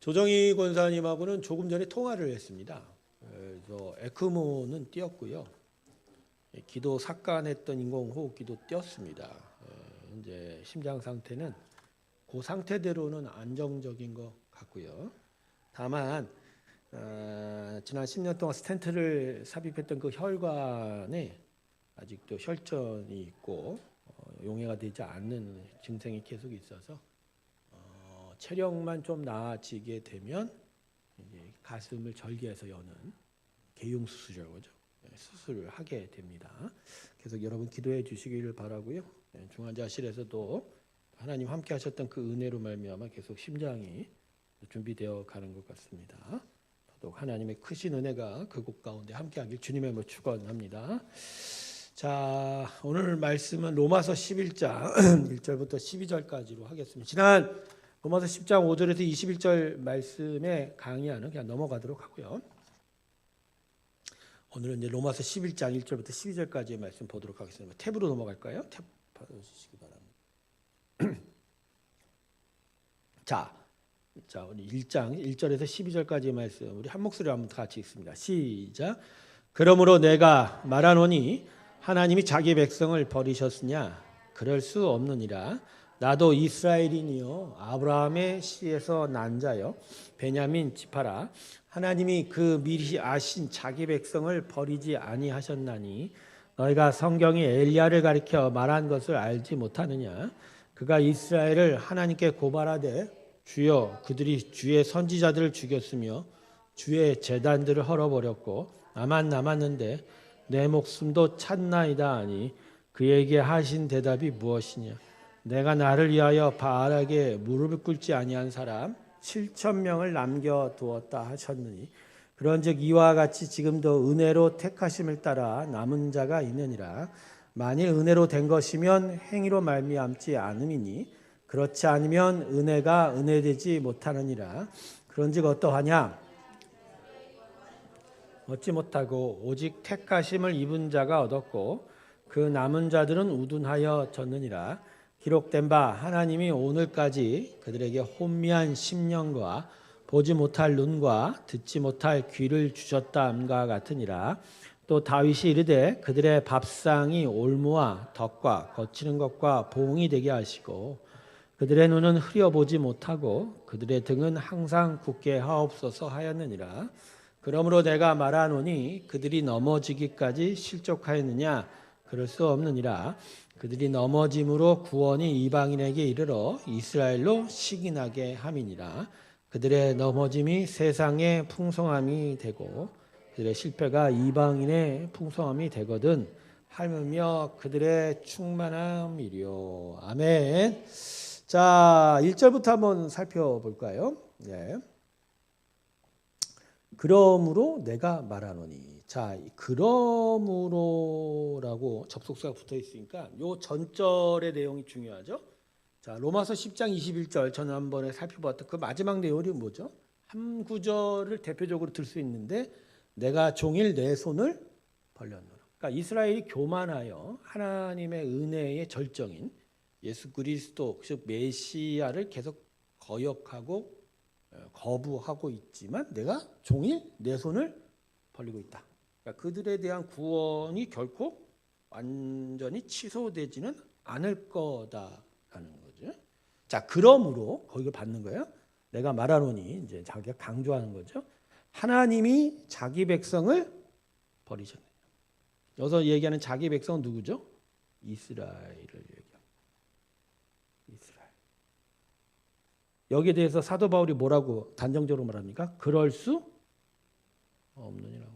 조정희 권사님하고는 조금 전에 통화를 했습니다. 그래서 에크모는 띄었고요. 기도 삭간했던 인공호흡기도 띄었습니다. 현재 심장 상태는 그 상태대로는 안정적인 것 같고요. 다만 지난 10년 동안 스텐트를 삽입했던 그 혈관에 아직도 혈전이 있고 용해가 되지 않는 증상이 계속 있어서 체력만 좀 나아지게 되면 이제 가슴을 절개해서 여는 개용 수술이라고 하죠. 수술을 하게 됩니다. 계속 여러분 기도해 주시기를 바라고요. 중환자실에서도 하나님 함께 하셨던 그 은혜로 말미암아 계속 심장이 준비되어 가는 것 같습니다. 더더욱 하나님의 크신 은혜가 그곳 가운데 함께하길 주님의 이름으로 축원합니다. 자, 오늘 말씀은 로마서 11장 1절부터 12절까지로 하겠습니다. 지난 로마서 10장 5절에서 21절 말씀에 강의하는 그냥 넘어가도록 하고요. 오늘은 이제 로마서 11장 1절부터 12절까지의 말씀 보도록 하겠습니다. 탭으로 넘어갈까요? 탭 받아주시기 바랍니다. 자, 우리 1장 1절에서 12절까지의 말씀 우리 한 목소리로 한번 같이 읽습니다. 시작. 그러므로 내가 말하노니 하나님이 자기 백성을 버리셨으냐? 그럴 수 없느니라. 나도 이스라엘인이요 아브라함의 씨에서 난 자요 베냐민 지파라. 하나님이 그 미리 아신 자기 백성을 버리지 아니하셨나니 너희가 성경이 엘리야를 가리켜 말한 것을 알지 못하느냐? 그가 이스라엘을 하나님께 고발하되 주여 그들이 주의 선지자들을 죽였으며 주의 제단들을 헐어버렸고 나만 남았는데 내 목숨도 찾나이다 하니 그에게 하신 대답이 무엇이냐? 내가 나를 위하여 바알에게 무릎을 꿇지 아니한 사람 7,000명을 남겨두었다 하셨느니 그런즉 이와 같이 지금도 은혜로 택하심을 따라 남은 자가 있느니라. 만일 은혜로 된 것이면 행위로 말미암지 않음이니 그렇지 않으면 은혜가 은혜되지 못하느니라. 그런즉 어떠하냐? 얻지 못하고 오직 택하심을 입은 자가 얻었고 그 남은 자들은 우둔하여 졌느니라. 기록된 바 하나님이 오늘까지 그들에게 혼미한 심령과 보지 못할 눈과 듣지 못할 귀를 주셨다함과 같으니라. 또 다윗이 이르되 그들의 밥상이 올무와 덕과 거치는 것과 보응이 되게 하시고 그들의 눈은 흐려보지 못하고 그들의 등은 항상 굳게 하옵소서 하였느니라. 그러므로 내가 말하노니 그들이 넘어지기까지 실족하였느냐? 그럴 수 없느니라. 그들이 넘어짐으로 구원이 이방인에게 이르러 이스라엘로 시기나게 함이니라. 그들의 넘어짐이 세상의 풍성함이 되고 그들의 실패가 이방인의 풍성함이 되거든 하물며 그들의 충만함이리요. 아멘. 자, 1절부터 한번 살펴볼까요? 네. 그러므로 내가 말하노니. 자, 그러므로라고 접속사가 붙어 있으니까 요 전절의 내용이 중요하죠. 자, 로마서 10장 21절 지난번에 살펴봤던 그 마지막 내용이 뭐죠? 한 구절을 대표적으로 들 수 있는데 내가 종일 내 손을 벌렸노라. 그러니까 이스라엘이 교만하여 하나님의 은혜의 절정인 예수 그리스도 즉 메시아를 계속 거역하고 거부하고 있지만 내가 종일 내 손을 벌리고 있다. 그러니까 그들에 대한 구원이 결코 완전히 취소되지는 않을 거다라는 거죠. 자, 그러므로 거기를 받는 거예요. 내가 말하노니 이제 자기가 강조하는 거죠. 하나님이 자기 백성을 버리셨네요. 여기서 얘기하는 자기 백성은 누구죠? 이스라엘을 얘기합니다. 이스라엘. 여기에 대해서 사도 바울이 뭐라고 단정적으로 말합니까? 그럴 수 없느니라고.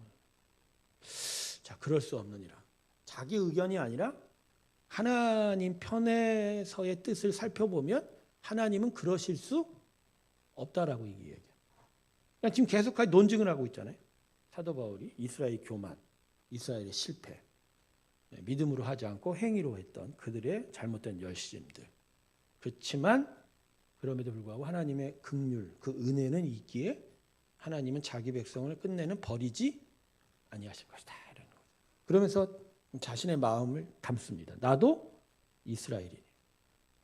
자, 그럴 수 없느니라. 자기 의견이 아니라 하나님 편에서의 뜻을 살펴보면 하나님은 그러실 수 없다라고 얘기해요. 그러니까 지금 계속까지 논증을 하고 있잖아요. 사도 바울이 이스라엘 교만, 이스라엘의 실패, 믿음으로 하지 않고 행위로 했던 그들의 잘못된 열심들. 그렇지만 그럼에도 불구하고 하나님의 긍휼, 그 은혜는 있기에 하나님은 자기 백성을 끝내는 버리지 아니하실 것이다. 이런 거. 그러면서 자신의 마음을 담습니다. 나도 이스라엘이니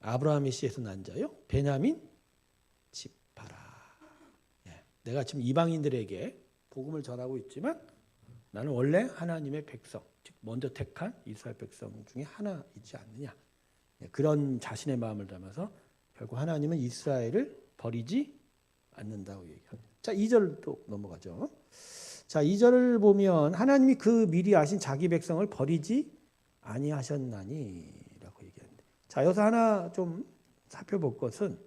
아브라함의 씨에서 난 자요 베냐민 지파라. 내가 지금 이방인들에게 복음을 전하고 있지만 나는 원래 하나님의 백성, 즉 먼저 택한 이스라엘 백성 중에 하나이지 않느냐. 그런 자신의 마음을 담아서 결국 하나님은 이스라엘을 버리지 않는다고 얘기합니다. 자, 2절 또 넘어가죠. 자, 2절을 보면 하나님이 그 미리 아신 자기 백성을 버리지 아니하셨나니라고 얘기합니다. 자, 여기서 하나 좀 살펴볼 것은,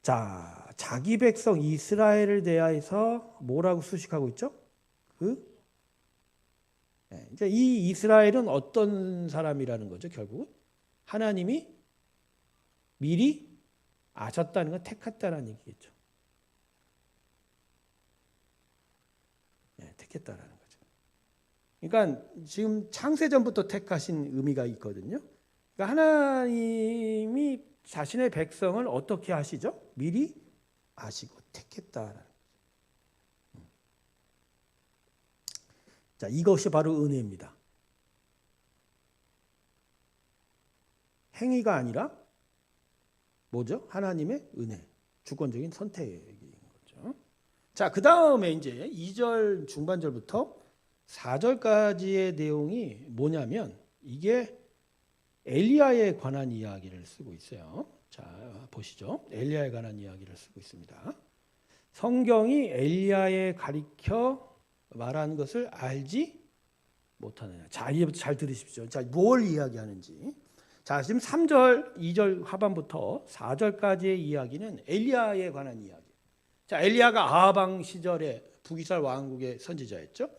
자, 자기 백성 이스라엘을 대하여서 뭐라고 수식하고 있죠? 이제 이 이스라엘은 어떤 사람이라는 거죠? 결국은 하나님이 미리 아셨다는 건 택했다는 얘기겠죠. 택했다라는 거죠. 그러니까 지금 창세전부터 택하신 의미가 있거든요. 그러니까 하나님이 자신의 백성을 어떻게 하시죠? 미리 아시고 택했다라는 거죠. 자, 이것이 바로 은혜입니다. 행위가 아니라 뭐죠? 하나님의 은혜, 주권적인 선택인 거죠. 자, 그 다음에 이제 2절 중반절부터 4절까지의 내용이 뭐냐면 이게 엘리야에 관한 이야기를 쓰고 있어요. 자, 보시죠. 엘리야에 관한 이야기를 쓰고 있습니다. 성경이 엘리야에 가리켜 말하는 것을 알지 못하느냐. 자, 이제부터 잘 들으십시오. 자, 뭘 이야기하는지. 자, 지금 3절, 2절 하반부터 4절까지의 이야기는 엘리야에 관한 이야기. 자, 엘리야가 아하방 시절에 북이스라엘 왕국의 선지자였죠.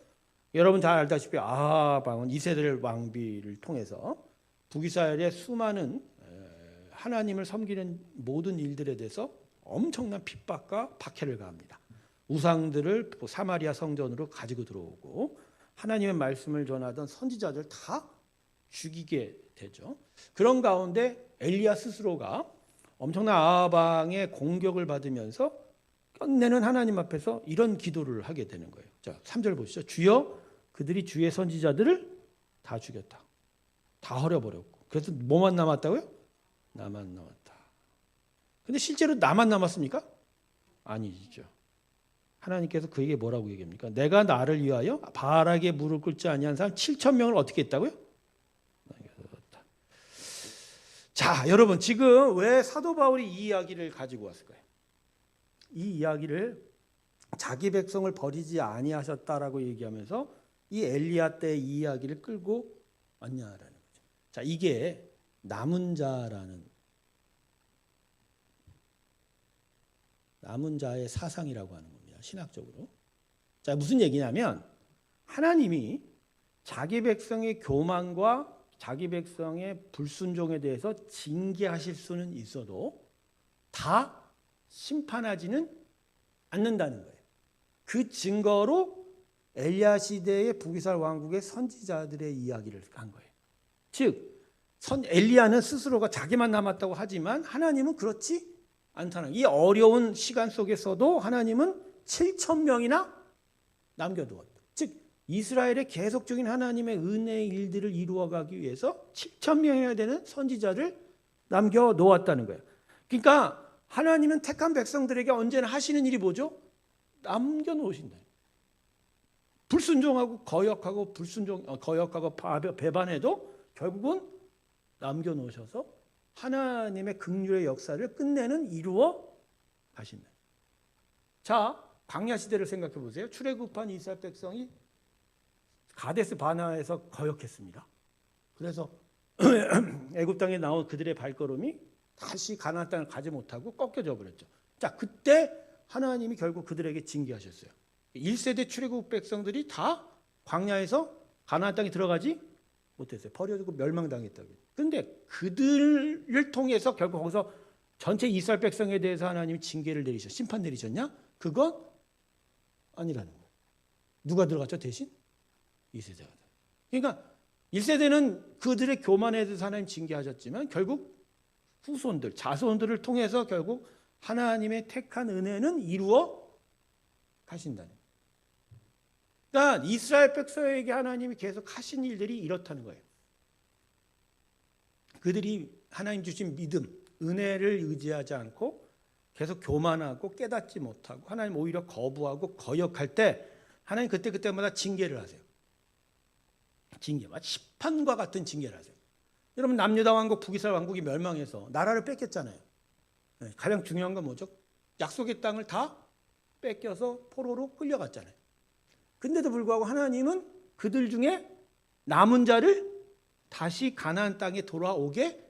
여러분 잘 알다시피 아하방은 이세벨 왕비를 통해서 북이스라엘의 수많은 하나님을 섬기는 모든 일들에 대해서 엄청난 핍박과 박해를 가합니다. 우상들을 사마리아 성전으로 가지고 들어오고 하나님의 말씀을 전하던 선지자들 다 죽이게 되죠. 그런 가운데 엘리야 스스로가 엄청난 아하방의 공격을 받으면서 끝내는 하나님 앞에서 이런 기도를 하게 되는 거예요. 자, 3절 보시죠. 주여, 그들이 주의 선지자들을 다 죽였다. 다 헐어버렸고. 그래서 뭐만 남았다고요? 나만 남았다. 근데 실제로 나만 남았습니까? 아니죠. 하나님께서 그에게 뭐라고 얘기합니까? 내가 나를 위하여 바알에게 무릎 꿇지 아니한 사람 7,000명을 어떻게 했다고요? 자, 여러분 지금 왜 사도 바울이 이 이야기를 가지고 왔을까요? 이 이야기를 자기 백성을 버리지 아니하셨다라고 얘기하면서 이 엘리야 때 이 이야기를 끌고 왔냐라는 거죠. 자, 이게 남은 자라는 남은 자의 사상이라고 하는 겁니다. 신학적으로. 자, 무슨 얘기냐면 하나님이 자기 백성의 교만과 자기 백성의 불순종에 대해서 징계하실 수는 있어도 다 심판하지는 않는다는 거예요. 그 증거로 엘리야 시대의 북이스라엘 왕국의 선지자들의 이야기를 한 거예요. 즉 엘리야는 스스로가 자기만 남았다고 하지만 하나님은 그렇지 않다는, 이 어려운 시간 속에서도 하나님은 7,000명이나 남겨두었다. 즉 이스라엘의 계속적인 하나님의 은혜의 일들을 이루어가기 위해서 7,000명이나 되는 선지자를 남겨놓았다는 거예요. 그러니까 하나님은 택한 백성들에게 언제나 하시는 일이 뭐죠? 남겨놓으신다. 불순종하고 거역하고 거역하고 배반해도 결국은 남겨놓으셔서 하나님의 긍휼의 역사를 끝내는 이루어 가신다. 자, 광야 시대를 생각해 보세요. 출애굽한 이스라엘 백성이 가데스 바네아에서 거역했습니다. 그래서 애굽 땅에 나온 그들의 발걸음이 다시 가나안 땅을 가지 못하고 꺾여져 버렸죠. 자, 그때 하나님이 결국 그들에게 징계하셨어요. 1세대 출애굽 백성들이 다 광야에서 가나안 땅에 들어가지 못했어요. 버려지고 멸망당했다고. 그런데 그들을 통해서 결국 거기서 전체 이스라엘 백성에 대해서 하나님이 징계를 내리셨, 심판 내리셨냐? 그건 아니라는 거예요. 누가 들어갔죠 대신? 2세대가. 그러니까 1세대는 그들의 교만에 대해서 하나님 징계하셨지만 결국 후손들, 자손들을 통해서 결국 하나님의 택한 은혜는 이루어 가신다는 거예요. 그러니까 이스라엘 백성에게 하나님이 계속 하신 일들이 이렇다는 거예요. 그들이 하나님 주신 믿음, 은혜를 의지하지 않고 계속 교만하고 깨닫지 못하고 하나님 오히려 거부하고 거역할 때 하나님 그때마다 징계를 하세요. 징계와 심판과 같은 징계를 하세요. 여러분 남유다 왕국 북이스라엘 왕국이 멸망해서 나라를 뺏겼잖아요. 가장 중요한 건 뭐죠? 약속의 땅을 다 뺏겨서 포로로 끌려갔잖아요. 근데도 불구하고 하나님은 그들 중에 남은 자를 다시 가나안 땅에 돌아오게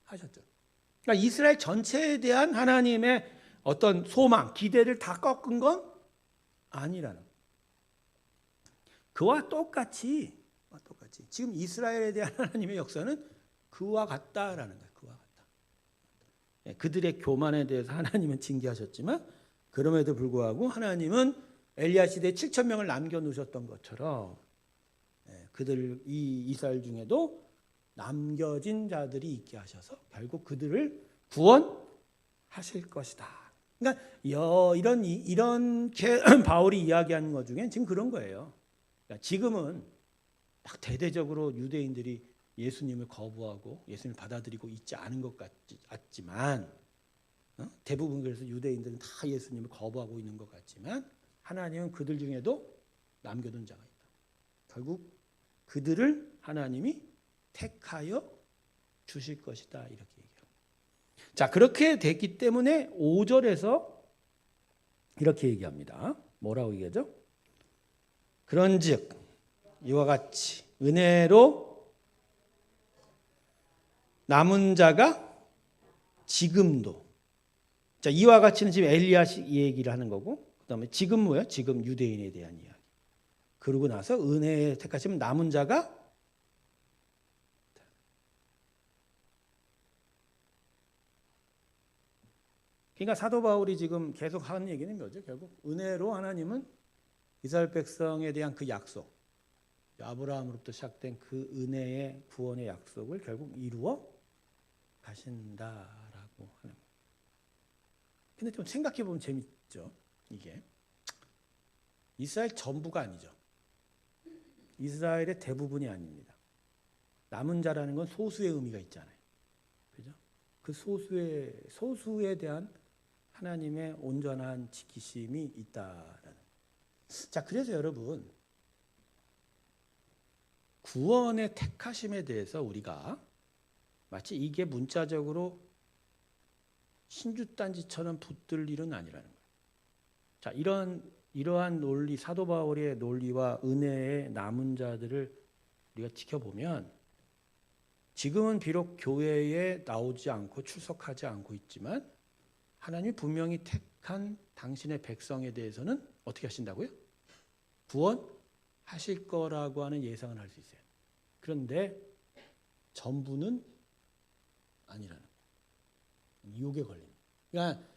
하셨죠. 그러니까 이스라엘 전체에 대한 하나님의 어떤 소망, 기대를 다 꺾은 건 아니라는 거예요. 그와 똑같이 지금 이스라엘에 대한 하나님의 역사는 그와 같다라는 거예요. 그와 같다. 그들의 교만에 대해서 하나님은 징계하셨지만 그럼에도 불구하고 하나님은 엘리야 시대에 7,000명을 남겨놓으셨던 것처럼 그들 이 이스라엘 중에도 남겨진 자들이 있게 하셔서 결국 그들을 구원하실 것이다. 그러니까 이렇게 바울이 이야기하는 것 중에 지금 그런 거예요. 그러니까 지금은 막 대대적으로 유대인들이 예수님을 거부하고 예수님을 받아들이고 있지 않은 것 같지만 대부분 그래서 유대인들은 다 예수님을 거부하고 있는 것 같지만 하나님은 그들 중에도 남겨둔 자가 있다. 결국 그들을 하나님이 택하여 주실 것이다. 이렇게 얘기합니다. 자, 그렇게 됐기 때문에 5절에서 이렇게 얘기합니다. 뭐라고 얘기하죠? 그런즉 이와 같이 은혜로 남은 자가 지금도, 자, 이와 같이는 지금 엘리야 얘기를 하는 거고, 그다음에 지금 뭐야? 지금 유대인에 대한 이야기. 그러고 나서 은혜에 택하시면 남은 자가, 그러니까 사도 바울이 지금 계속 하는 얘기는 뭐죠? 결국 은혜로 하나님은 이스라엘 백성에 대한 그 약속, 아브라함으로부터 시작된 그 은혜의 구원의 약속을 결국 이루어 가신다라고 하는 거예요. 근데 좀 생각해 보면 재밌죠. 이게 이스라엘 전부가 아니죠. 이스라엘의 대부분이 아닙니다. 남은 자라는 건 소수의 의미가 있잖아요. 그죠? 그 소수에 대한 하나님의 온전한 지키심이 있다라는. 자, 그래서 여러분 구원의 택하심에 대해서 우리가 마치 이게 문자적으로 신주단지처럼 붙들 일은 아니라는 거예요. 자, 이러한 논리, 사도 바울의 논리와 은혜의 남은 자들을 우리가 지켜보면 지금은 비록 교회에 나오지 않고 출석하지 않고 있지만 하나님이 분명히 택한 당신의 백성에 대해서는 어떻게 하신다고요? 구원하실 거라고 하는 예상을 할 수 있어요. 그런데 전부는 아니라는 거예요. 유혹에 걸립니다. 그러니까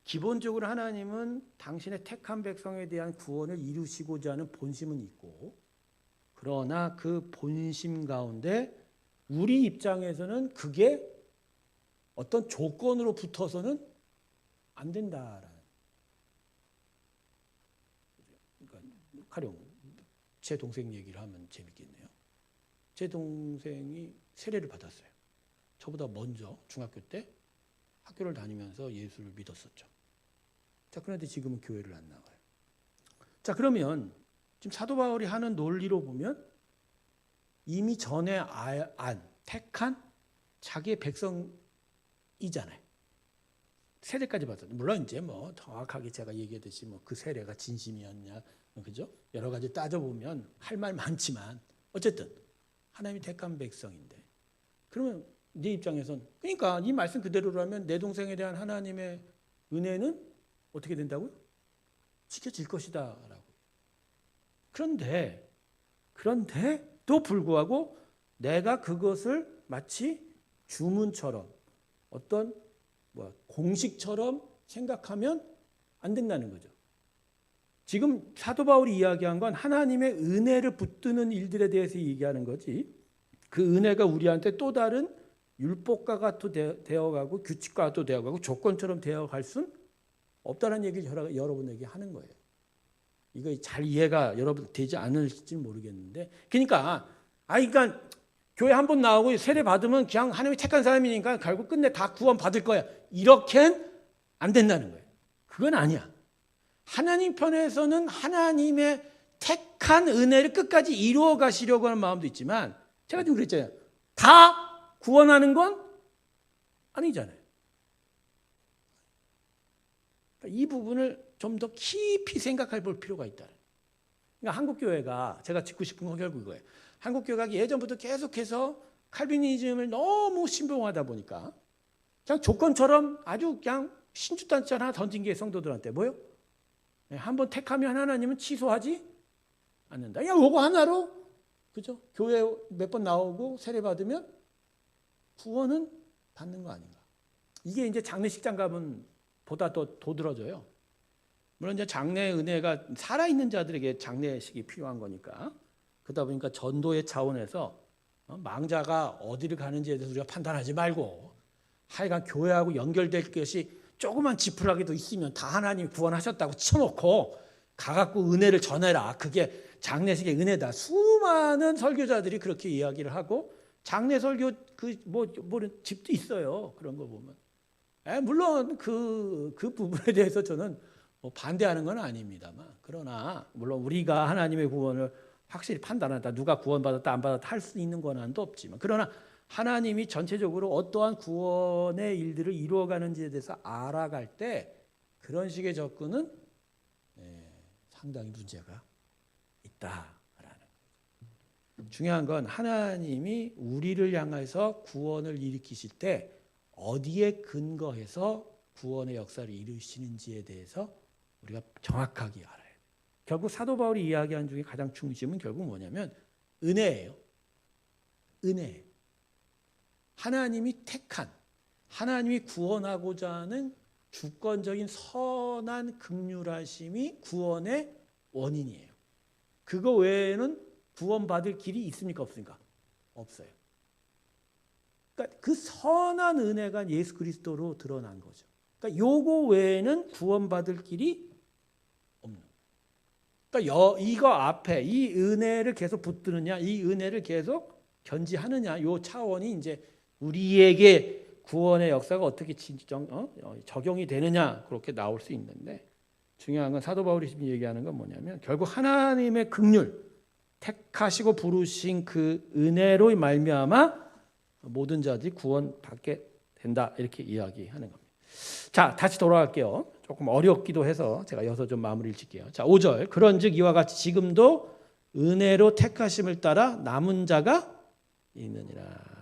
기본적으로 하나님은 당신의 택한 백성에 대한 구원을 이루시고자 하는 본심은 있고, 그러나 그 본심 가운데 우리 입장에서는 그게 어떤 조건으로 붙어서는 안 된다라는. 그러니까 가령 제 동생 얘기를 하면 재밌겠네요. 제 동생이 세례를 받았어요. 저보다 먼저 중학교 때 학교를 다니면서 예수를 믿었었죠. 자, 그런데 지금은 교회를 안 나가요. 자, 그러면 지금 사도 바울이 하는 논리로 보면 이미 전에 택한 자기의 백성이잖아요. 세례까지 받았어요. 물론 이제 뭐 정확하게 제가 얘기했듯이 뭐 그 세례가 진심이었냐, 그죠? 여러 가지 따져보면 할 말 많지만 어쨌든 하나님이 택한 백성인데, 그러면 네 입장에선, 그러니까 이 말씀 그대로라면 내 동생에 대한 하나님의 은혜는 어떻게 된다고요? 지켜질 것이다 라고. 그런데도 불구하고 내가 그것을 마치 주문처럼 어떤 공식처럼 생각하면 안 된다는 거죠. 지금 사도 바울이 이야기한 건 하나님의 은혜를 붙드는 일들에 대해서 얘기하는 거지, 그 은혜가 우리한테 또 다른 율법과가 또 되어가고 규칙과가 또 되어가고 조건처럼 되어갈 수는 없다는 얘기를 여러분에게 하는 거예요. 이거 잘 이해가 여러분 되지 않을지 모르겠는데, 그러니까 교회 한 번 나오고 세례 받으면 그냥 하나님이 택한 사람이니까 결국 끝내 다 구원 받을 거야, 이렇게는 안 된다는 거예요. 그건 아니야. 하나님 편에서는 하나님의 택한 은혜를 끝까지 이루어 가시려고 하는 마음도 있지만 제가 지금 그랬잖아요. 다 구원하는 건 아니잖아요. 그러니까 이 부분을 좀 더 깊이 생각해 볼 필요가 있다. 그러니까 한국교회가 제가 짚고 싶은 건 결국 이거예요. 한국교회가 예전부터 계속해서 칼비니즘을 너무 신봉하다 보니까 그냥 조건처럼 아주 그냥 신주단체 하나 던진 게 성도들한테 뭐요? 한번 택하면 하나님은 취소하지 않는다. 그냥 요거 하나로 그죠? 교회 몇 번 나오고 세례 받으면 구원은 받는 거 아닌가? 이게 이제 장례식장 가면 보다 더 도드러져요. 물론 이제 장례 은혜가 살아있는 자들에게 장례식이 필요한 거니까 그러다 보니까 전도의 차원에서 망자가 어디를 가는지에 대해서 우리가 판단하지 말고 하여간 교회하고 연결될 것이 조그만 지푸라기도 있으면 다 하나님이 구원하셨다고 쳐놓고 가갖고 은혜를 전해라. 그게 장례식의 은혜다. 수많은 설교자들이 그렇게 이야기를 하고 장례 설교 뭐 집도 있어요. 그런 거 보면. 물론 그 부분에 대해서 저는 반대하는 건 아닙니다만 그러나 물론 우리가 하나님의 구원을 확실히 판단한다. 누가 구원받았다 안 받았다 할 수 있는 권한도 없지만 그러나 하나님이 전체적으로 어떠한 구원의 일들을 이루어가는지에 대해서 알아갈 때 그런 식의 접근은 상당히 문제가 있다라는 거죠. 중요한 건 하나님이 우리를 향해서 구원을 일으키실 때 어디에 근거해서 구원의 역사를 이루시는지에 대해서 우리가 정확하게 알아야 돼요. 결국 사도 바울이 이야기한 중에 가장 중심은 결국 뭐냐면 은혜예요. 은혜. 하나님이 택한, 하나님이 구원하고자 하는 주권적인 선한 긍휼하심이 구원의 원인이에요. 그거 외에는 구원받을 길이 있습니까? 없습니까? 없어요. 그러니까 그 선한 은혜가 예수 그리스도로 드러난 거죠. 그러니까 요거 외에는 구원받을 길이 없는 거예요. 그러니까 이거 앞에 이 은혜를 계속 붙드느냐, 이 은혜를 계속 견지하느냐, 요 차원이 이제 우리에게 구원의 역사가 어떻게 적용이 되느냐 그렇게 나올 수 있는데 중요한 건 사도 바울이 지금 얘기하는 건 뭐냐면 결국 하나님의 긍휼 택하시고 부르신 그 은혜로 말미암아 모든 자들이 구원받게 된다 이렇게 이야기하는 겁니다. 자, 다시 돌아갈게요. 조금 어렵기도 해서 제가 여기서 좀 마무리를 짓게요. 자, 5절 그런즉 이와 같이 지금도 은혜로 택하심을 따라 남은 자가 있느니라.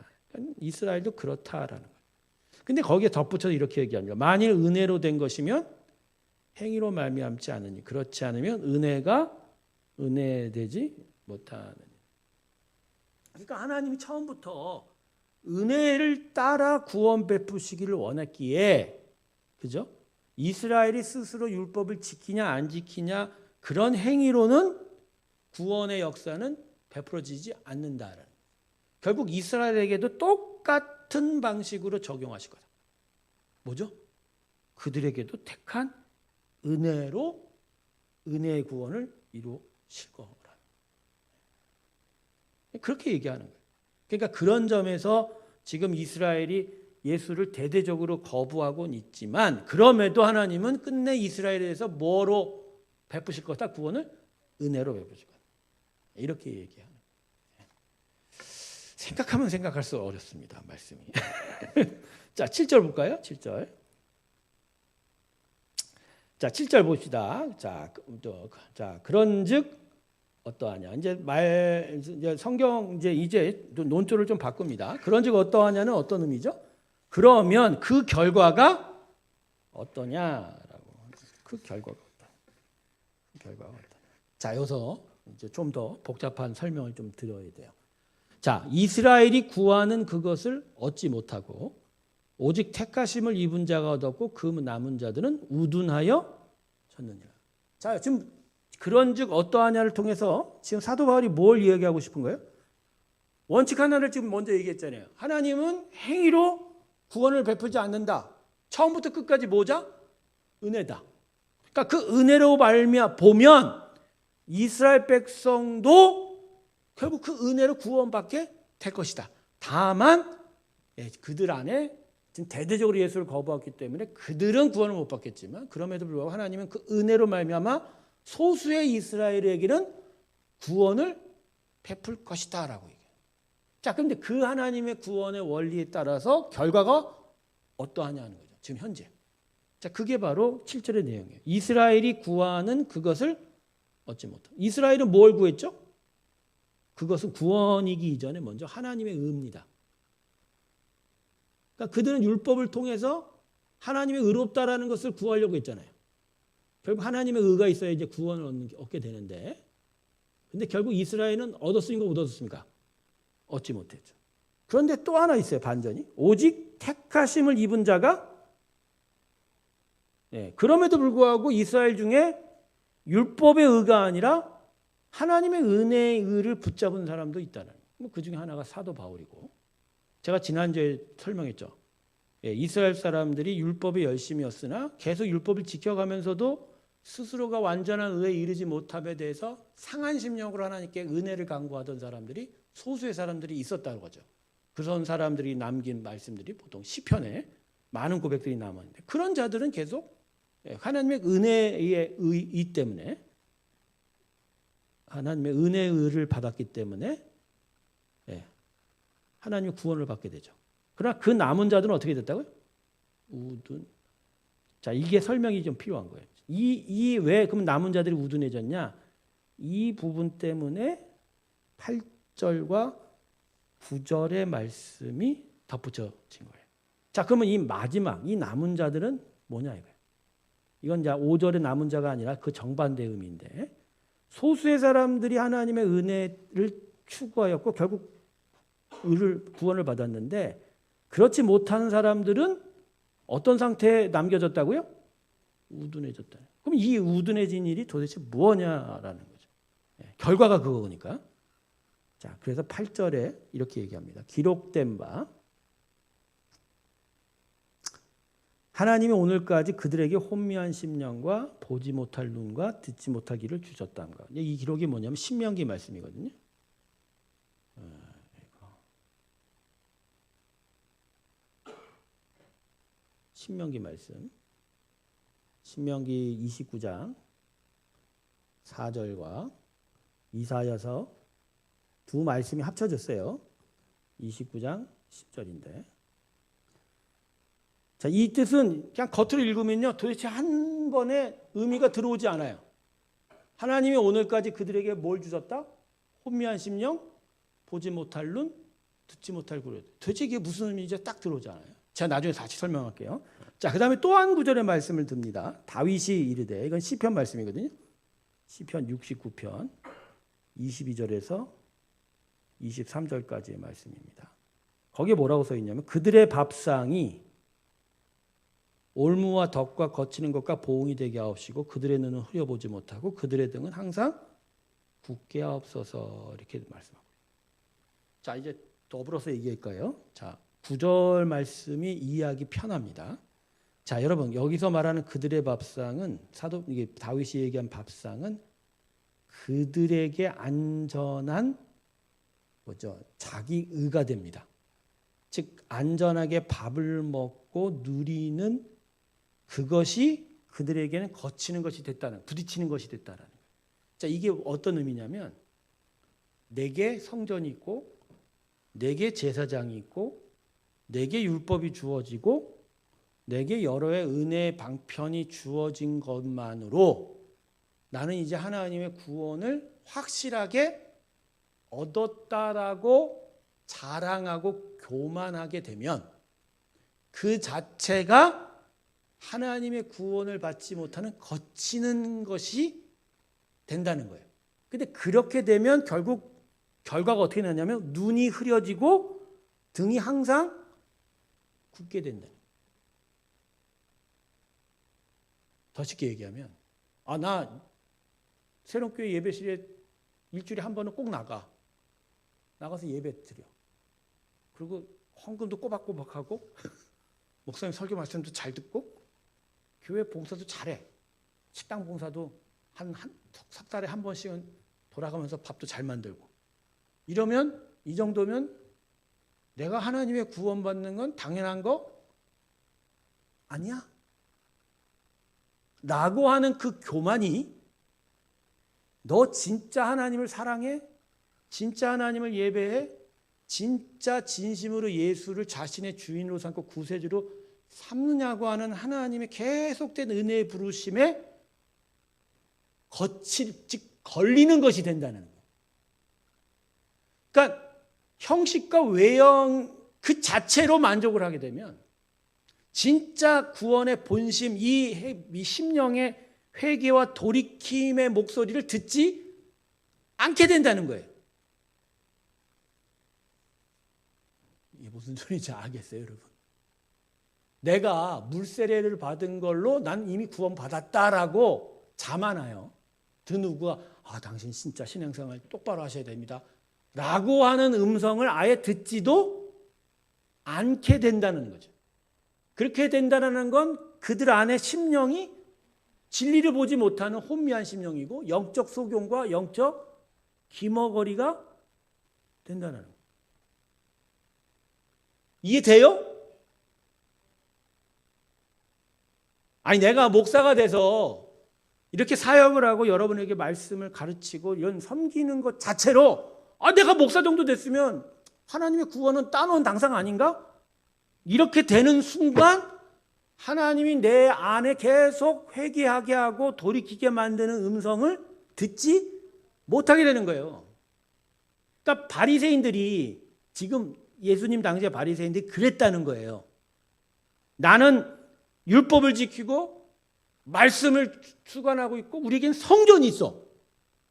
이스라엘도 그렇다라는 거예요. 근데 거기에 덧붙여서 이렇게 얘기합니다. 만일 은혜로 된 것이면 행위로 말미암지 않으니 그렇지 않으면 은혜가 은혜되지 못하느니. 그러니까 하나님이 처음부터 은혜를 따라 구원 베푸시기를 원했기에 그죠? 이스라엘이 스스로 율법을 지키냐 안 지키냐 그런 행위로는 구원의 역사는 베풀어지지 않는다라는 거예요. 결국 이스라엘에게도 똑같은 방식으로 적용하실 거다. 뭐죠? 그들에게도 택한 은혜로 은혜의 구원을 이루실 거라. 그렇게 얘기하는 거예요. 그러니까 그런 점에서 지금 이스라엘이 예수를 대대적으로 거부하고는 있지만 그럼에도 하나님은 끝내 이스라엘에 대해서 뭐로 베푸실 거다? 구원을 은혜로 베푸실 거다. 이렇게 얘기하는 거예요. 생각하면 생각할수록 어렵습니다. 말씀이. 자, 7절 볼까요? 7절. 자, 7절 봅시다. 자, 그런즉 어떠하냐. 이제 성경 이제 논조를 좀 바꿉니다. 그런즉 어떠하냐는 어떤 의미죠? 그러면 그 결과가 어떠냐라고. 그 결과가 어떠냐. 그 결과가 어떠냐. 자, 여기서 이제 좀 더 복잡한 설명을 좀 드려야 돼요. 자, 이스라엘이 구하는 그것을 얻지 못하고 오직 택하심을 입은 자가 얻었고 그 남은 자들은 우둔하여 졌느니라. 자, 지금 그런즉 어떠하냐를 통해서 지금 사도 바울이 뭘 이야기하고 싶은 거예요? 원칙 하나를 지금 먼저 얘기했잖아요. 하나님은 행위로 구원을 베풀지 않는다. 처음부터 끝까지 뭐자? 은혜다. 그러니까 그 은혜로 말미암아 보면 이스라엘 백성도 결국 그 은혜로 구원받게 될 것이다. 다만 그들 안에 지금 대대적으로 예수를 거부했기 때문에 그들은 구원을 못 받겠지만 그럼에도 불구하고 하나님은 그 은혜로 말미암아 소수의 이스라엘에게는 구원을 베풀 것이다라고 얘기해요. 자, 그런데 그 하나님의 구원의 원리에 따라서 결과가 어떠하냐는 거죠. 지금 현재. 자, 그게 바로 7절의 내용이에요. 이스라엘이 구하는 그것을 얻지 못하고. 이스라엘은 뭘 구했죠? 그것은 구원이기 이전에 먼저 하나님의 의입니다. 그러니까 그들은 율법을 통해서 하나님의 의롭다라는 것을 구하려고 했잖아요. 결국 하나님의 의가 있어야 이제 구원을 얻게 되는데, 근데 결국 이스라엘은 얻었습니까? 못 얻었습니까? 얻지 못했죠. 그런데 또 하나 있어요, 반전이. 오직 택하심을 입은 자가, 그럼에도 불구하고 이스라엘 중에 율법의 의가 아니라 하나님의 은혜의 의를 붙잡은 사람도 있다는 거예요. 그 중에 하나가 사도 바울이고, 제가 지난주에 설명했죠. 이스라엘 사람들이 율법에 열심이었으나 계속 율법을 지켜가면서도 스스로가 완전한 의에 이르지 못함에 대해서 상한 심령으로 하나님께 은혜를 간구하던 사람들이 소수의 사람들이 있었다는 거죠. 그런 사람들이 남긴 말씀들이 보통 시편에 많은 고백들이 남았는데, 그런 자들은 계속 하나님의 은혜의 의 때문에, 하나님의 은혜의 의를 받았기 때문에 하나님의 구원을 받게 되죠. 그러나 그 남은 자들은 어떻게 됐다고요? 우둔. 자, 이게 설명이 좀 필요한 거예요. 왜 그럼 남은 자들이 우둔해졌냐? 이 부분 때문에 8절과 9절의 말씀이 덧붙여진 거예요. 자, 그러면 이 마지막, 이 남은 자들은 뭐냐 이거예요. 이건 이제 5절의 남은 자가 아니라 그 정반대의 의미인데, 소수의 사람들이 하나님의 은혜를 추구하였고 결국 구원을 받았는데, 그렇지 못한 사람들은 어떤 상태에 남겨졌다고요? 우둔해졌다. 그럼 이 우둔해진 일이 도대체 뭐냐라는 거죠. 결과가 그거니까. 자, 그래서 8절에 이렇게 얘기합니다. 기록된 바 하나님이 오늘까지 그들에게 혼미한 심령과 보지 못할 눈과 듣지 못할 귀를 주셨다는가. 이 기록이 뭐냐면 신명기 말씀이거든요. 신명기 말씀. 신명기 29장 4절과 이사야서 두 말씀이 합쳐졌어요. 29장 10절인데. 자, 이 뜻은 그냥 겉으로 읽으면요, 도대체 한 번에 의미가 들어오지 않아요. 하나님이 오늘까지 그들에게 뭘 주셨다? 혼미한 심령, 보지 못할 눈, 듣지 못할 귀. 도대체 이게 무슨 의미인지 딱 들어오지 않아요. 제가 나중에 다시 설명할게요. 자, 그 다음에 또 한 구절의 말씀을 듭니다. 다윗이 이르되, 이건 시편 말씀이거든요. 시편 69편 22절에서 23절까지의 말씀입니다. 거기에 뭐라고 써 있냐면, 그들의 밥상이 올무와 덕과 거치는 것과 보응이 되게 하옵시고 그들의 눈은 흐려보지 못하고 그들의 등은 항상 굳게 하옵소서, 이렇게 말씀하고. 자, 이제 더불어서 얘기할까요? 자, 9절 말씀이 이해하기 편합니다. 자, 여러분, 여기서 말하는 그들의 밥상은 이게 다윗이 얘기한 밥상은 그들에게 안전한 자기 의가 됩니다. 즉 안전하게 밥을 먹고 누리는 그것이 그들에게는 거치는 것이 됐다는, 부딪히는 것이 됐다는 거예요. 자, 이게 어떤 의미냐면, 내게 성전이 있고 내게 제사장이 있고 내게 율법이 주어지고 내게 여러의 은혜의 방편이 주어진 것만으로 나는 이제 하나님의 구원을 확실하게 얻었다라고 자랑하고 교만하게 되면 그 자체가 하나님의 구원을 받지 못하는 거치는 것이 된다는 거예요. 근데 그렇게 되면 결국 결과가 어떻게 나냐면 눈이 흐려지고 등이 항상 굳게 된다. 더 쉽게 얘기하면, 나 새롭교회 예배실에 일주일에 한 번은 꼭 나가서 예배 드려. 그리고 헌금도 꼬박꼬박하고 목사님 설교 말씀도 잘 듣고 교회 봉사도 잘해. 식당 봉사도 석 달에 한 번씩은 돌아가면서 밥도 잘 만들고. 이러면, 이 정도면 내가 하나님의 구원받는 건 당연한 거 아니야? 라고 하는 그 교만이 너 진짜 하나님을 사랑해? 진짜 하나님을 예배해? 진짜 진심으로 예수를 자신의 주인으로 삼고 구세주로 삼느냐고 하는 하나님의 계속된 은혜의 부르심에 걸리는 것이 된다는 거예요. 그러니까 형식과 외형 그 자체로 만족을 하게 되면 진짜 구원의 본심, 이 심령의 회개와 돌이킴의 목소리를 듣지 않게 된다는 거예요. 이게 무슨 소리인지 알겠어요, 여러분? 내가 물세례를 받은 걸로 난 이미 구원받았다라고 자만하여 그 누구가 당신 진짜 신앙생활 똑바로 하셔야 됩니다 라고 하는 음성을 아예 듣지도 않게 된다는 거죠. 그렇게 된다는 건 그들 안에 심령이 진리를 보지 못하는 혼미한 심령이고 영적 소경과 영적 기머거리가 된다는 거예요. 이해돼요? 아니 내가 목사가 돼서 이렇게 사역을 하고 여러분에게 말씀을 가르치고 이런 섬기는 것 자체로 내가 목사 정도 됐으면 하나님의 구원은 따놓은 당상 아닌가? 이렇게 되는 순간 하나님이 내 안에 계속 회개하게 하고 돌이키게 만드는 음성을 듣지 못하게 되는 거예요. 그러니까 바리새인들이 지금 예수님 당시의 바리새인들이 그랬다는 거예요. 나는 율법을 지키고 말씀을 주관하고 있고 우리에겐 성전이 있어.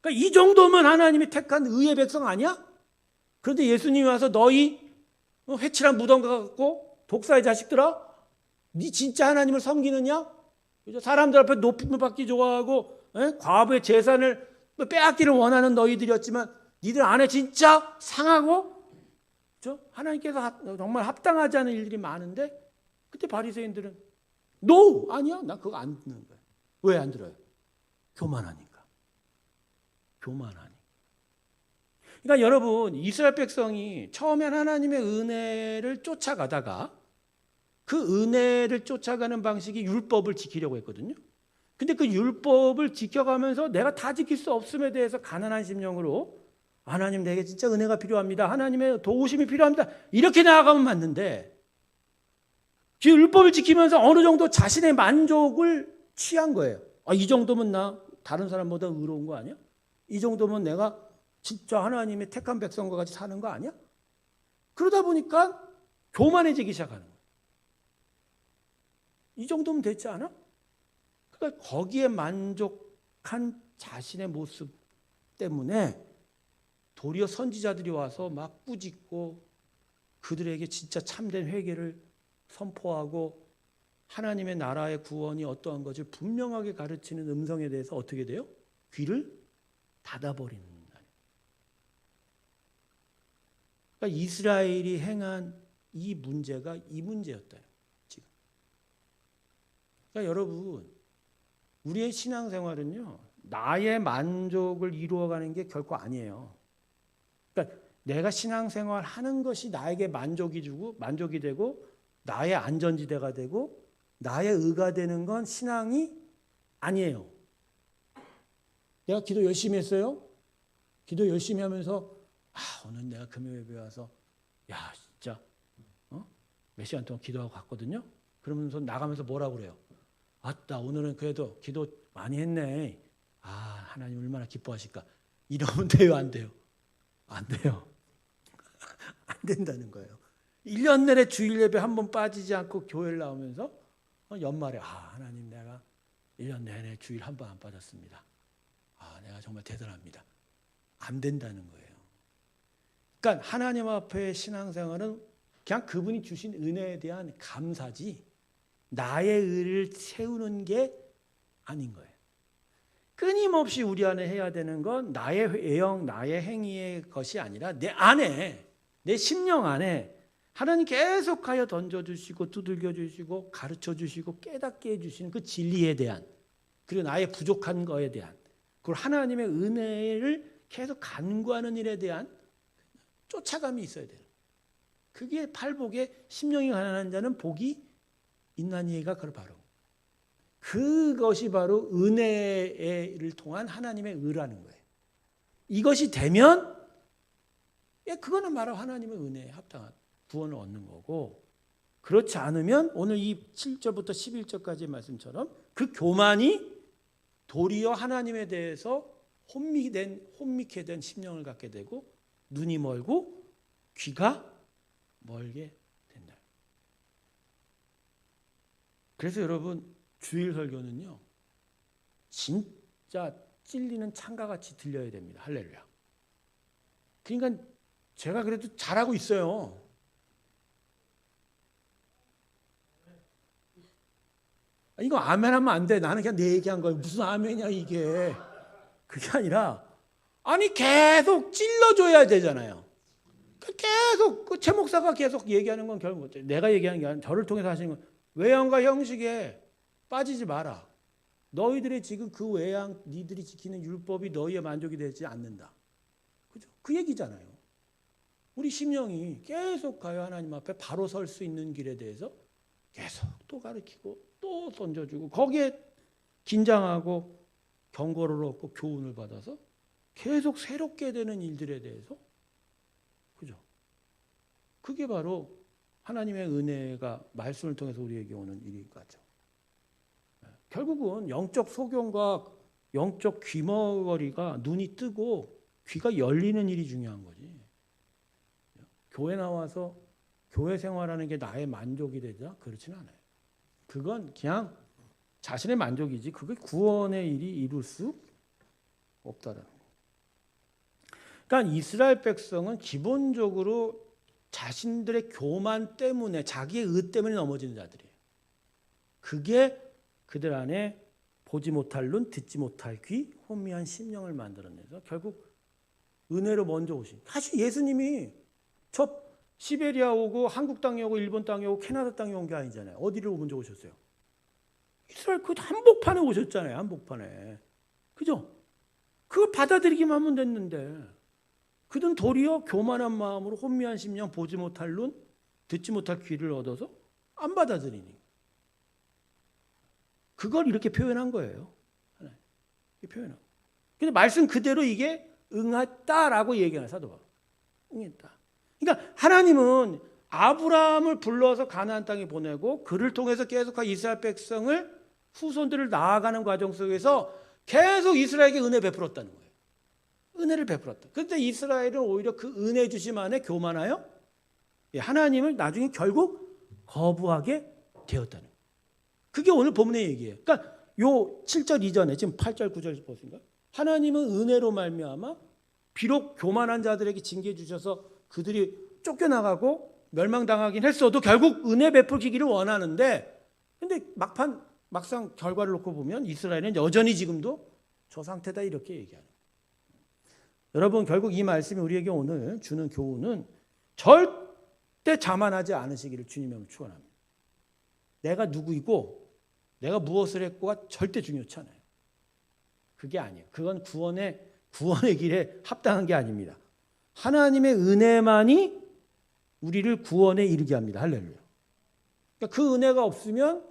그러니까 이 정도면 하나님이 택한 의의 백성 아니야? 그런데 예수님이 와서 너희 회칠한 무덤 같고 독사의 자식들아, 네 진짜 하나님을 섬기느냐? 사람들 앞에 높임을 받기 좋아하고 과부의 재산을 빼앗기를 원하는 너희들이었지만 니들 안에 진짜 상하고 하나님께서 정말 합당하지 않은 일들이 많은데 그때 바리새인들은 No! 아니야. 나 그거 안 듣는 거야. 왜 안 들어요? 교만하니까. 그러니까 여러분 이스라엘 백성이 처음엔 하나님의 은혜를 쫓아가다가 그 은혜를 쫓아가는 방식이 율법을 지키려고 했거든요. 근데 그 율법을 지켜가면서 내가 다 지킬 수 없음에 대해서 가난한 심령으로 하나님 내게 진짜 은혜가 필요합니다. 하나님의 도우심이 필요합니다. 이렇게 나아가면 맞는데 그 율법을 지키면서 어느 정도 자신의 만족을 취한 거예요. 이 정도면 나 다른 사람보다 의로운 거 아니야? 이 정도면 내가 진짜 하나님의 택한 백성과 같이 사는 거 아니야? 그러다 보니까 교만해지기 시작하는 거예요. 이 정도면 됐지 않아? 그러니까 거기에 만족한 자신의 모습 때문에 도리어 선지자들이 와서 막 꾸짖고 그들에게 진짜 참된 회개를 선포하고 하나님의 나라의 구원이 어떠한 것을 분명하게 가르치는 음성에 대해서 어떻게 돼요? 귀를 닫아버리는. 그러니까 이스라엘이 행한 이 문제가 이 문제였다. 지금. 그러니까 여러분 우리의 신앙생활은요 나의 만족을 이루어가는 게 결코 아니에요. 그러니까 내가 신앙생활 하는 것이 나에게 만족이 되고 나의 안전지대가 되고 나의 의가 되는 건 신앙이 아니에요. 내가 기도 열심히 했어요. 기도 열심히 하면서 오늘 내가 금요 예배 와서 진짜 몇 시간 동안 기도하고 갔거든요. 그러면서 나가면서 뭐라고 그래요? 나 오늘은 그래도 기도 많이 했네. 하나님 얼마나 기뻐하실까. 이러면 돼요, 안 돼요? 안 돼요. 안 된다는 거예요. 1년 내내 주일 예배 한 번 빠지지 않고 교회를 나오면서 연말에 하나님 내가 1년 내내 주일 한 번 안 빠졌습니다. 내가 정말 대단합니다. 안 된다는 거예요. 그러니까 하나님 앞에 신앙생활은 그냥 그분이 주신 은혜에 대한 감사지 나의 의를 세우는 게 아닌 거예요. 끊임없이 우리 안에 해야 되는 건 나의 외형, 나의 행위의 것이 아니라 내 안에, 내 심령 안에 하나님 계속하여 던져주시고 두들겨주시고 가르쳐주시고 깨닫게 해주시는 그 진리에 대한 그리고 나의 부족한 거에 대한 그리고 하나님의 은혜를 계속 간구하는 일에 대한 쫓아감이 있어야 돼요. 그게 팔복에 심령이 가난한 자는 복이 인난이가 바로 그것이 바로 은혜를 통한 하나님의 의라는 거예요. 이것이 되면 그거는 바로 하나님의 은혜에 합당한 구원을 얻는 거고, 그렇지 않으면 오늘 이 7절부터 11절까지의 말씀처럼 그 교만이 도리어 하나님에 대해서 혼미케 된 심령을 갖게 되고 눈이 멀고 귀가 멀게 된다. 그래서 여러분, 주일 설교는요 진짜 찔리는 창가같이 들려야 됩니다. 할렐루야. 그러니까 제가 그래도 잘하고 있어요. 이거 아멘하면 안 돼. 나는 그냥 내 얘기한 거예요. 무슨 아멘이야 이게. 그게 아니라 아니 계속 찔러줘야 되잖아요. 계속 그 최 목사가 계속 얘기하는 건 결국 내가 얘기하는 게 아니라 저를 통해서 하시는 건 외양과 형식에 빠지지 마라. 너희들의 지금 그 외양, 니들이 지키는 율법이 너희의 만족이 되지 않는다. 그죠? 그 얘기잖아요. 우리 심령이 계속 가요 하나님 앞에 바로 설 수 있는 길에 대해서 계속 또 가르치고 또 던져주고 거기에 긴장하고 경고를 얻고 교훈을 받아서 계속 새롭게 되는 일들에 대해서, 그죠? 그게 바로 하나님의 은혜가 말씀을 통해서 우리에게 오는 일인 거죠. 결국은 영적 소경과 영적 귀머거리가 눈이 뜨고 귀가 열리는 일이 중요한 거지. 교회 나와서 교회 생활하는 게 나의 만족이 되자? 그렇지는 않아요. 그건 그냥 자신의 만족이지 그게 구원의 일이 이룰 수 없다라는 거예요. 그러니까 이스라엘 백성은 기본적으로 자신들의 교만 때문에, 자기의 의 때문에 넘어지는 자들이에요. 그게 그들 안에 보지 못할 눈, 듣지 못할 귀, 혼미한 심령을 만들어내서 결국 은혜로 먼저 오신. 사실 예수님이 저 시베리아 오고 한국 땅에 오고 일본 땅에 오고 캐나다 땅에 온 게 아니잖아요. 어디를 먼저 오셨어요? 이스라엘 그 한복판에 오셨잖아요. 한복판에. 그죠? 그걸 받아들이기만 하면 됐는데 그들은 도리어 교만한 마음으로 혼미한 심령, 보지 못할 눈, 듣지 못할 귀를 얻어서 안 받아들이니. 그걸 이렇게 표현한 거예요. 이렇게 표현한. 근데 말씀 그대로 이게 응했다라고 얘기하는 사도 바울. 응했다. 그러니까 하나님은 아브라함을 불러서 가나안 땅에 보내고 그를 통해서 계속 이스라엘 백성을 후손들을 나아가는 과정 속에서 계속 이스라엘에게 은혜 베풀었다는 거예요. 은혜를 베풀었다. 그런데 이스라엘은 오히려 그 은혜 주심 안에 교만하여 하나님을 나중에 결국 거부하게 되었다는 거예요. 그게 오늘 본문의 얘기예요. 그러니까 요 7절 이전에 지금 8절 9절 보십니까? 하나님은 은혜로 말미암아 비록 교만한 자들에게 징계 주셔서 그들이 쫓겨나가고 멸망당하긴 했어도 결국 은혜 베풀기를 원하는데, 근데 막상 결과를 놓고 보면 이스라엘은 여전히 지금도 저 상태다 이렇게 얘기하는 거예요. 여러분, 결국 이 말씀이 우리에게 오늘 주는 교훈은 절대 자만하지 않으시기를 주님의 축원합니다. 내가 누구이고 내가 무엇을 했고가 절대 중요치 않아요. 그게 아니에요. 그건 구원의 길에 합당한 게 아닙니다. 하나님의 은혜만이 우리를 구원에 이르게 합니다. 할렐루야. 그러니까 그 은혜가 없으면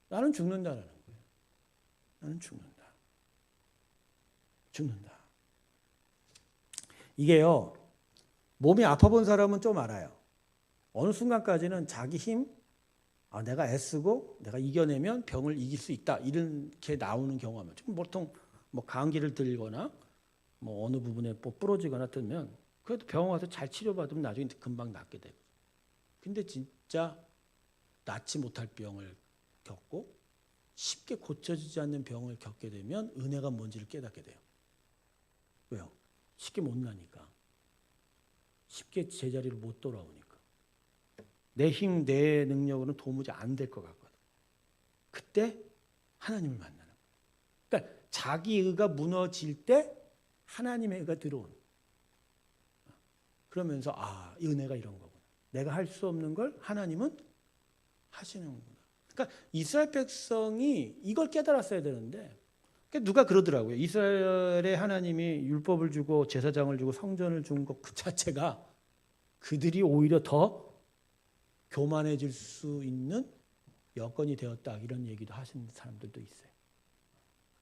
나는 죽는다라는 거예요. 나는 죽는다. 이게요, 몸이 아파본 사람은 좀 알아요. 어느 순간까지는 자기 힘, 내가 애쓰고 내가 이겨내면 병을 이길 수 있다, 이렇게 나오는 경우가 좀 보통 감기를 들거나 어느 부분에 부러지거나 뜨면 그래도 병원 가서 잘 치료받으면 나중에 금방 낫게 돼요. 근데 진짜 낫지 못할 병을 겪고 쉽게 고쳐지지 않는 병을 겪게 되면 은혜가 뭔지를 깨닫게 돼요. 왜요? 쉽게 못 나니까. 쉽게 제자리로 못 돌아오니까. 내 힘, 내 능력으로는 도무지 안 될 것 같거든. 그때 하나님을 만나는 거예요. 그러니까 자기 의가 무너질 때 하나님의 의가 들어오는 거예요. 그러면서 이 은혜가 이런 거구나. 내가 할 수 없는 걸 하나님은 하시는구나. 그러니까 이스라엘 백성이 이걸 깨달았어야 되는데, 누가 그러더라고요. 이스라엘에 하나님이 율법을 주고 제사장을 주고 성전을 준 것 그 자체가 그들이 오히려 더 교만해질 수 있는 여건이 되었다. 이런 얘기도 하시는 사람들도 있어요.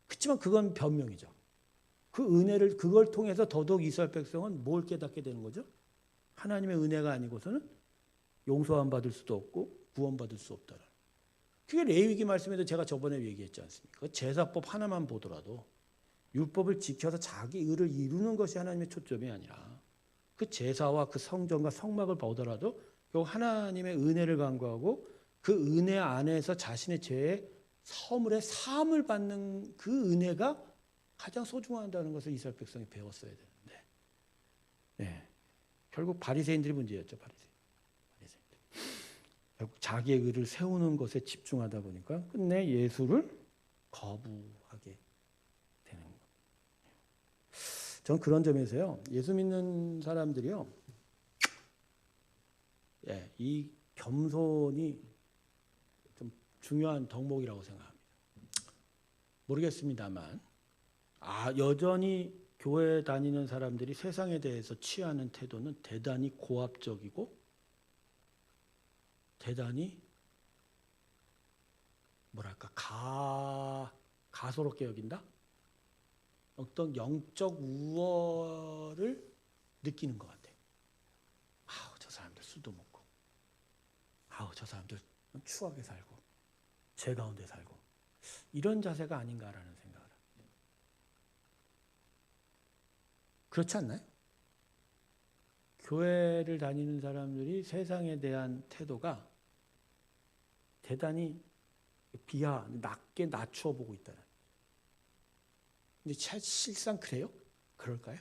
그렇지만 그건 변명이죠. 그 은혜를 그걸 통해서 더더욱 이스라엘 백성은 뭘 깨닫게 되는 거죠? 하나님의 은혜가 아니고서는 용서함 받을 수도 없고 구원받을 수 없다는. 그게 레위기 말씀에도 제가 저번에 얘기했지 않습니까? 제사법 하나만 보더라도 율법을 지켜서 자기 의를 이루는 것이 하나님의 초점이 아니라 그 제사와 그 성전과 성막을 보더라도 결국 하나님의 은혜를 간구하고 그 은혜 안에서 자신의 죄의 허물의 사함을 받는 그 은혜가 가장 소중하다는 것을 이스라엘 백성이 배웠어야 되는데, 네. 결국 바리새인들이 문제였죠. 바리새인들. 결국 자기의 의를 세우는 것에 집중하다 보니까 끝내 예수를 거부하게 되는 거예요. 저는 그런 점에서요, 예수 믿는 사람들이요, 이 겸손이 좀 중요한 덕목이라고 생각합니다. 모르겠습니다만, 여전히 교회 다니는 사람들이 세상에 대해서 취하는 태도는 대단히 고압적이고 대단히 가소롭게 여긴다? 어떤 영적 우월을 느끼는 것 같아요. 저 사람들 술도 먹고, 저 사람들 추하게 살고, 죄 가운데 살고, 이런 자세가 아닌가라는 생각을 합니다. 그렇지 않나요? 교회를 다니는 사람들이 세상에 대한 태도가 대단히 낮게 낮추어 보고 있다는. 근데 실상 그래요? 그럴까요?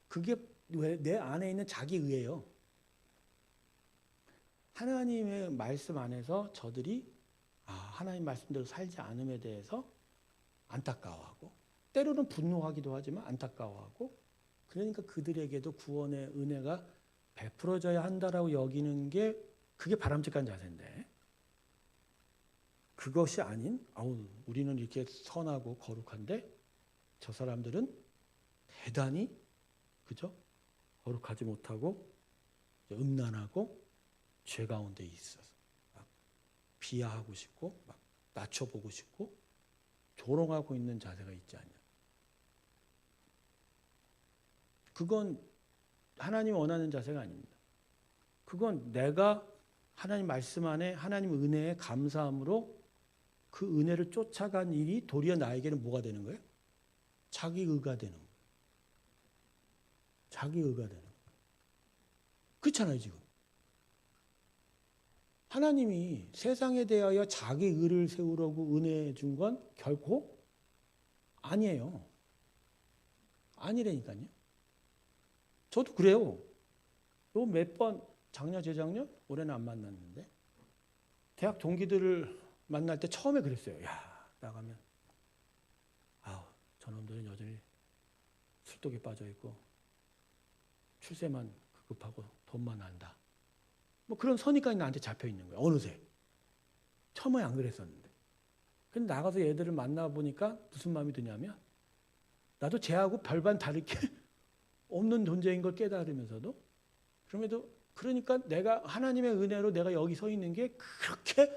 그게 왜 내 안에 있는 자기 의예요. 하나님의 말씀 안에서 저들이 하나님 말씀대로 살지 않음에 대해서 안타까워하고, 때로는 분노하기도 하지만 안타까워하고, 그러니까 그들에게도 구원의 은혜가 베풀어져야 한다라고 여기는 게 그게 바람직한 자세인데, 그것이 아닌 우리는 이렇게 선하고 거룩한데 저 사람들은 대단히 거룩하지 못하고 음란하고 죄 가운데 있어서 막 비하하고 싶고 막 낮춰보고 싶고 조롱하고 있는 자세가 있지 않냐. 그건 하나님이 원하는 자세가 아닙니다. 그건 내가 하나님 말씀 안에 하나님 은혜에 감사함으로 그 은혜를 쫓아간 일이 도리어 나에게는 뭐가 되는 거예요? 자기 의가 되는 거예요. 자기 의가 되는 거예요. 그렇잖아요, 지금. 하나님이 세상에 대하여 자기 의를 세우려고 은혜 준 건 결코 아니에요. 아니라니까요. 저도 그래요. 몇 번 작년, 재작년, 올해는 안 만났는데 대학 동기들을 만날 때 처음에 그랬어요. 나가면 저놈들은 여전히 술독에 빠져 있고 출세만 급하고 돈만 안다. 그런 선입관이 나한테 잡혀 있는 거예요. 어느새. 처음에 안 그랬었는데. 근데 나가서 얘들을 만나보니까 무슨 마음이 드냐면 나도 쟤하고 별반 다를 게 없는 존재인 걸 깨달으면서도 그러니까 내가 하나님의 은혜로 내가 여기 서 있는 게 그렇게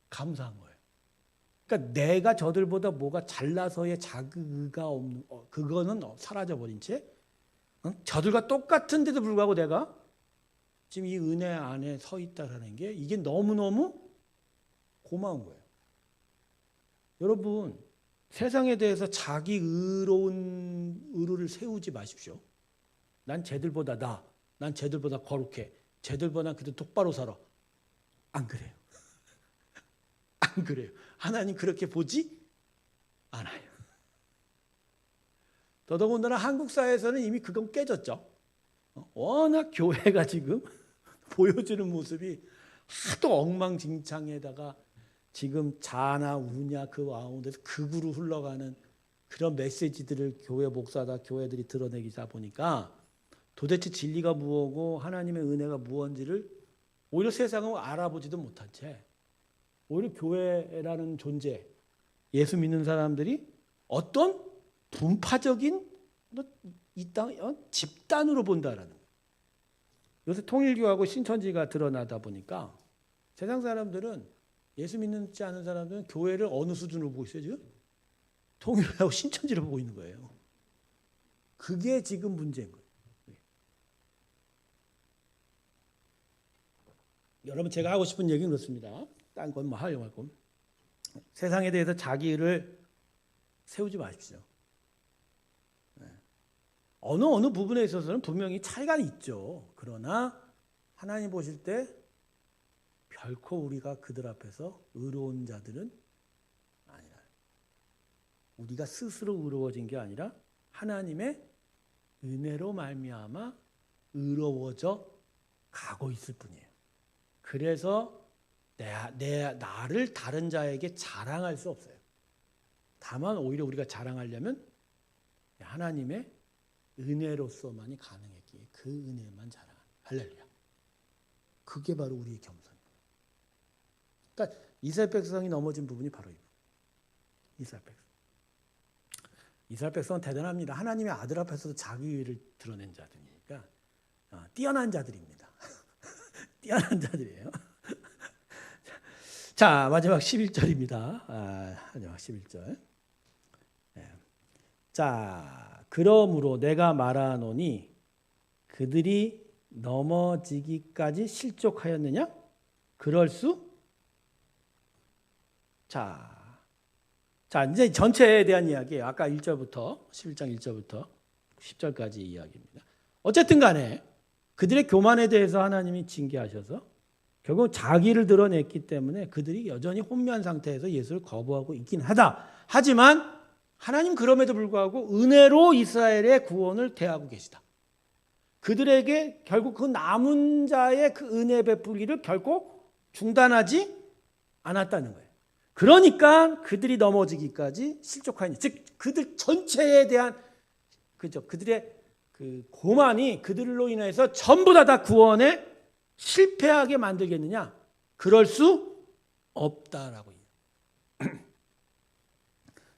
감사한 거예요. 그러니까 내가 저들보다 뭐가 잘나서의 자기가 없는 그거는 사라져버린 채 저들과 똑같은데도 불구하고 내가 지금 이 은혜 안에 서 있다라는 게 이게 너무너무 고마운 거예요. 여러분 세상에 대해서 자기 의를 세우지 마십시오. 난 쟤들보다 난 쟤들보다 거룩해. 쟤들보다 그래도 똑바로 살아. 안 그래요. 안 그래요. 하나님 그렇게 보지 않아요. 더더군다나 한국 사회에서는 이미 그건 깨졌죠. 워낙 교회가 지금 보여주는 모습이 하도 엉망진창에다가 지금 자나 우냐 그 가운데서 극으로 흘러가는 그런 메시지들을 교회 목사다 교회들이 드러내기다 보니까 도대체 진리가 무엇고 하나님의 은혜가 무엇인지를 오히려 세상은 알아보지도 못한 채 오히려 교회라는 존재, 예수 믿는 사람들이 어떤 분파적인 집단으로 본다라는 거예요. 요새 통일교하고 신천지가 드러나다 보니까 세상 사람들은 예수 믿지 않은 사람들은 교회를 어느 수준으로 보고 있어요 지금? 통일하고 신천지를 보고 있는 거예요. 그게 지금 문제인 거예요. 여러분 제가 하고 싶은 얘기는 그렇습니다. 딴 건 뭐 하려고 할 건. 세상에 대해서 자기 의를 세우지 마십시오. 어느 부분에 있어서는 분명히 차이가 있죠. 그러나 하나님 보실 때 결코 우리가 그들 앞에서 의로운 자들은 아니라 우리가 스스로 의로워진 게 아니라 하나님의 은혜로 말미암아 의로워져 가고 있을 뿐이에요. 그래서 나를 다른 자에게 자랑할 수 없어요. 다만 오히려 우리가 자랑하려면 하나님의 은혜로서만이 가능했기에 그 은혜만 자랑. 할렐루야. 그게 바로 우리의 겸손이에요. 그러니까 이스라엘 백성이 넘어진 부분이 바로 이거. 이스라엘 백성. 이스라엘 백성은 대단합니다. 하나님의 아들 앞에서도 자기 의를 드러낸 자들이니까 뛰어난 자들입니다. 뛰어난 자들이에요. 자, 마지막 11절입니다. 마지막 11절. 자, 그러므로 내가 말하노니 그들이 넘어지기까지 실족하였느냐? 그럴 수? 자, 이제 전체에 대한 이야기예요. 아까 1절부터 11장 1절부터 10절까지 이야기입니다. 어쨌든 간에 그들의 교만에 대해서 하나님이 징계하셔서 결국 자기를 드러냈기 때문에 그들이 여전히 혼미한 상태에서 예수를 거부하고 있긴 하다. 하지만 하나님 그럼에도 불구하고 은혜로 이스라엘의 구원을 대하고 계시다. 그들에게 결국 그 남은 자의 그 은혜 베풀기를 결코 중단하지 않았다는 거예요. 그러니까 그들이 넘어지기까지 실족하니, 즉 그들 전체에 대한 그들의 그 고만이 그들로 인해서 전부 다 구원에 실패하게 만들겠느냐? 그럴 수 없다라고.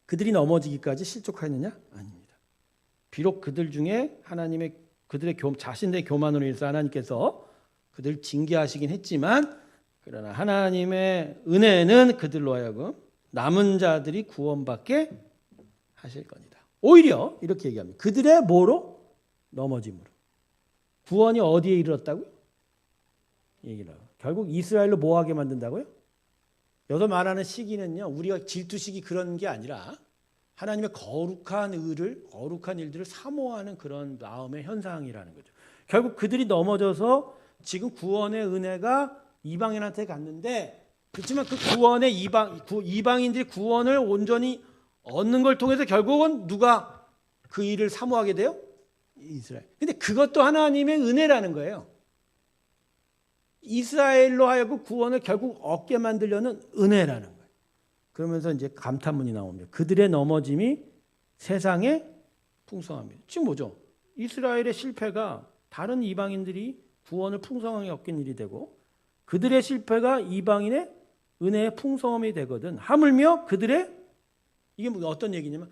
그들이 넘어지기까지 실족하였느냐? 아닙니다. 비록 그들 중에 그들의 자신의 교만으로 인해서 하나님께서 그들을 징계하시긴 했지만, 그러나 하나님의 은혜는 그들로 하여금 남은 자들이 구원받게 하실 겁니다. 오히려 이렇게 얘기합니다. 그들의 뭐로? 넘어짐으로. 구원이 어디에 이르렀다고요? 얘기를 하고. 결국 이스라엘로 뭐하게 만든다고요? 여기서 말하는 시기는요, 우리가 질투 시기 그런 게 아니라 하나님의 거룩한 일들을 사모하는 그런 마음의 현상이라는 거죠. 결국 그들이 넘어져서 지금 구원의 은혜가 이방인한테 갔는데, 그렇지만 그 구원의 이방인들이 구원을 온전히 얻는 걸 통해서 결국은 누가 그 일을 사모하게 돼요? 이스라엘. 근데 그것도 하나님의 은혜라는 거예요. 이스라엘로 하여금 구원을 결국 얻게 만들려는 은혜라는 거예요. 그러면서 이제 감탄문이 나옵니다. 그들의 넘어짐이 세상에 풍성합니다. 지금 뭐죠? 이스라엘의 실패가 다른 이방인들이 구원을 풍성하게 얻긴 일이 되고, 그들의 실패가 이방인의 은혜의 풍성함이 되거든. 하물며 그들의, 이게 어떤 얘기냐면,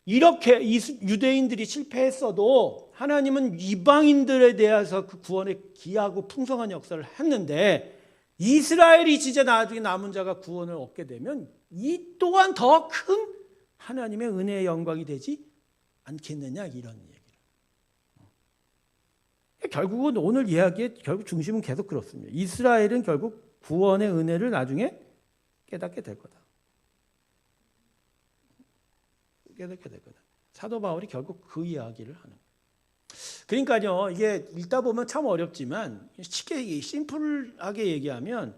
이렇게 유대인들이 실패했어도 하나님은 이방인들에 대해서 그 구원에 기하고 풍성한 역사를 했는데, 이스라엘이 진짜 나중에 남은 자가 구원을 얻게 되면 이 또한 더 큰 하나님의 은혜의 영광이 되지 않겠느냐, 이런 얘기를. 결국은 오늘 이야기의 결국 중심은 계속 그렇습니다. 이스라엘은 결국 구원의 은혜를 나중에 깨닫게 될 거다. 깨닫게 될 거다. 사도 바울이 결국 그 이야기를 하는 거예요. 그러니까요, 이게 읽다 보면 참 어렵지만 쉽게 심플하게 얘기하면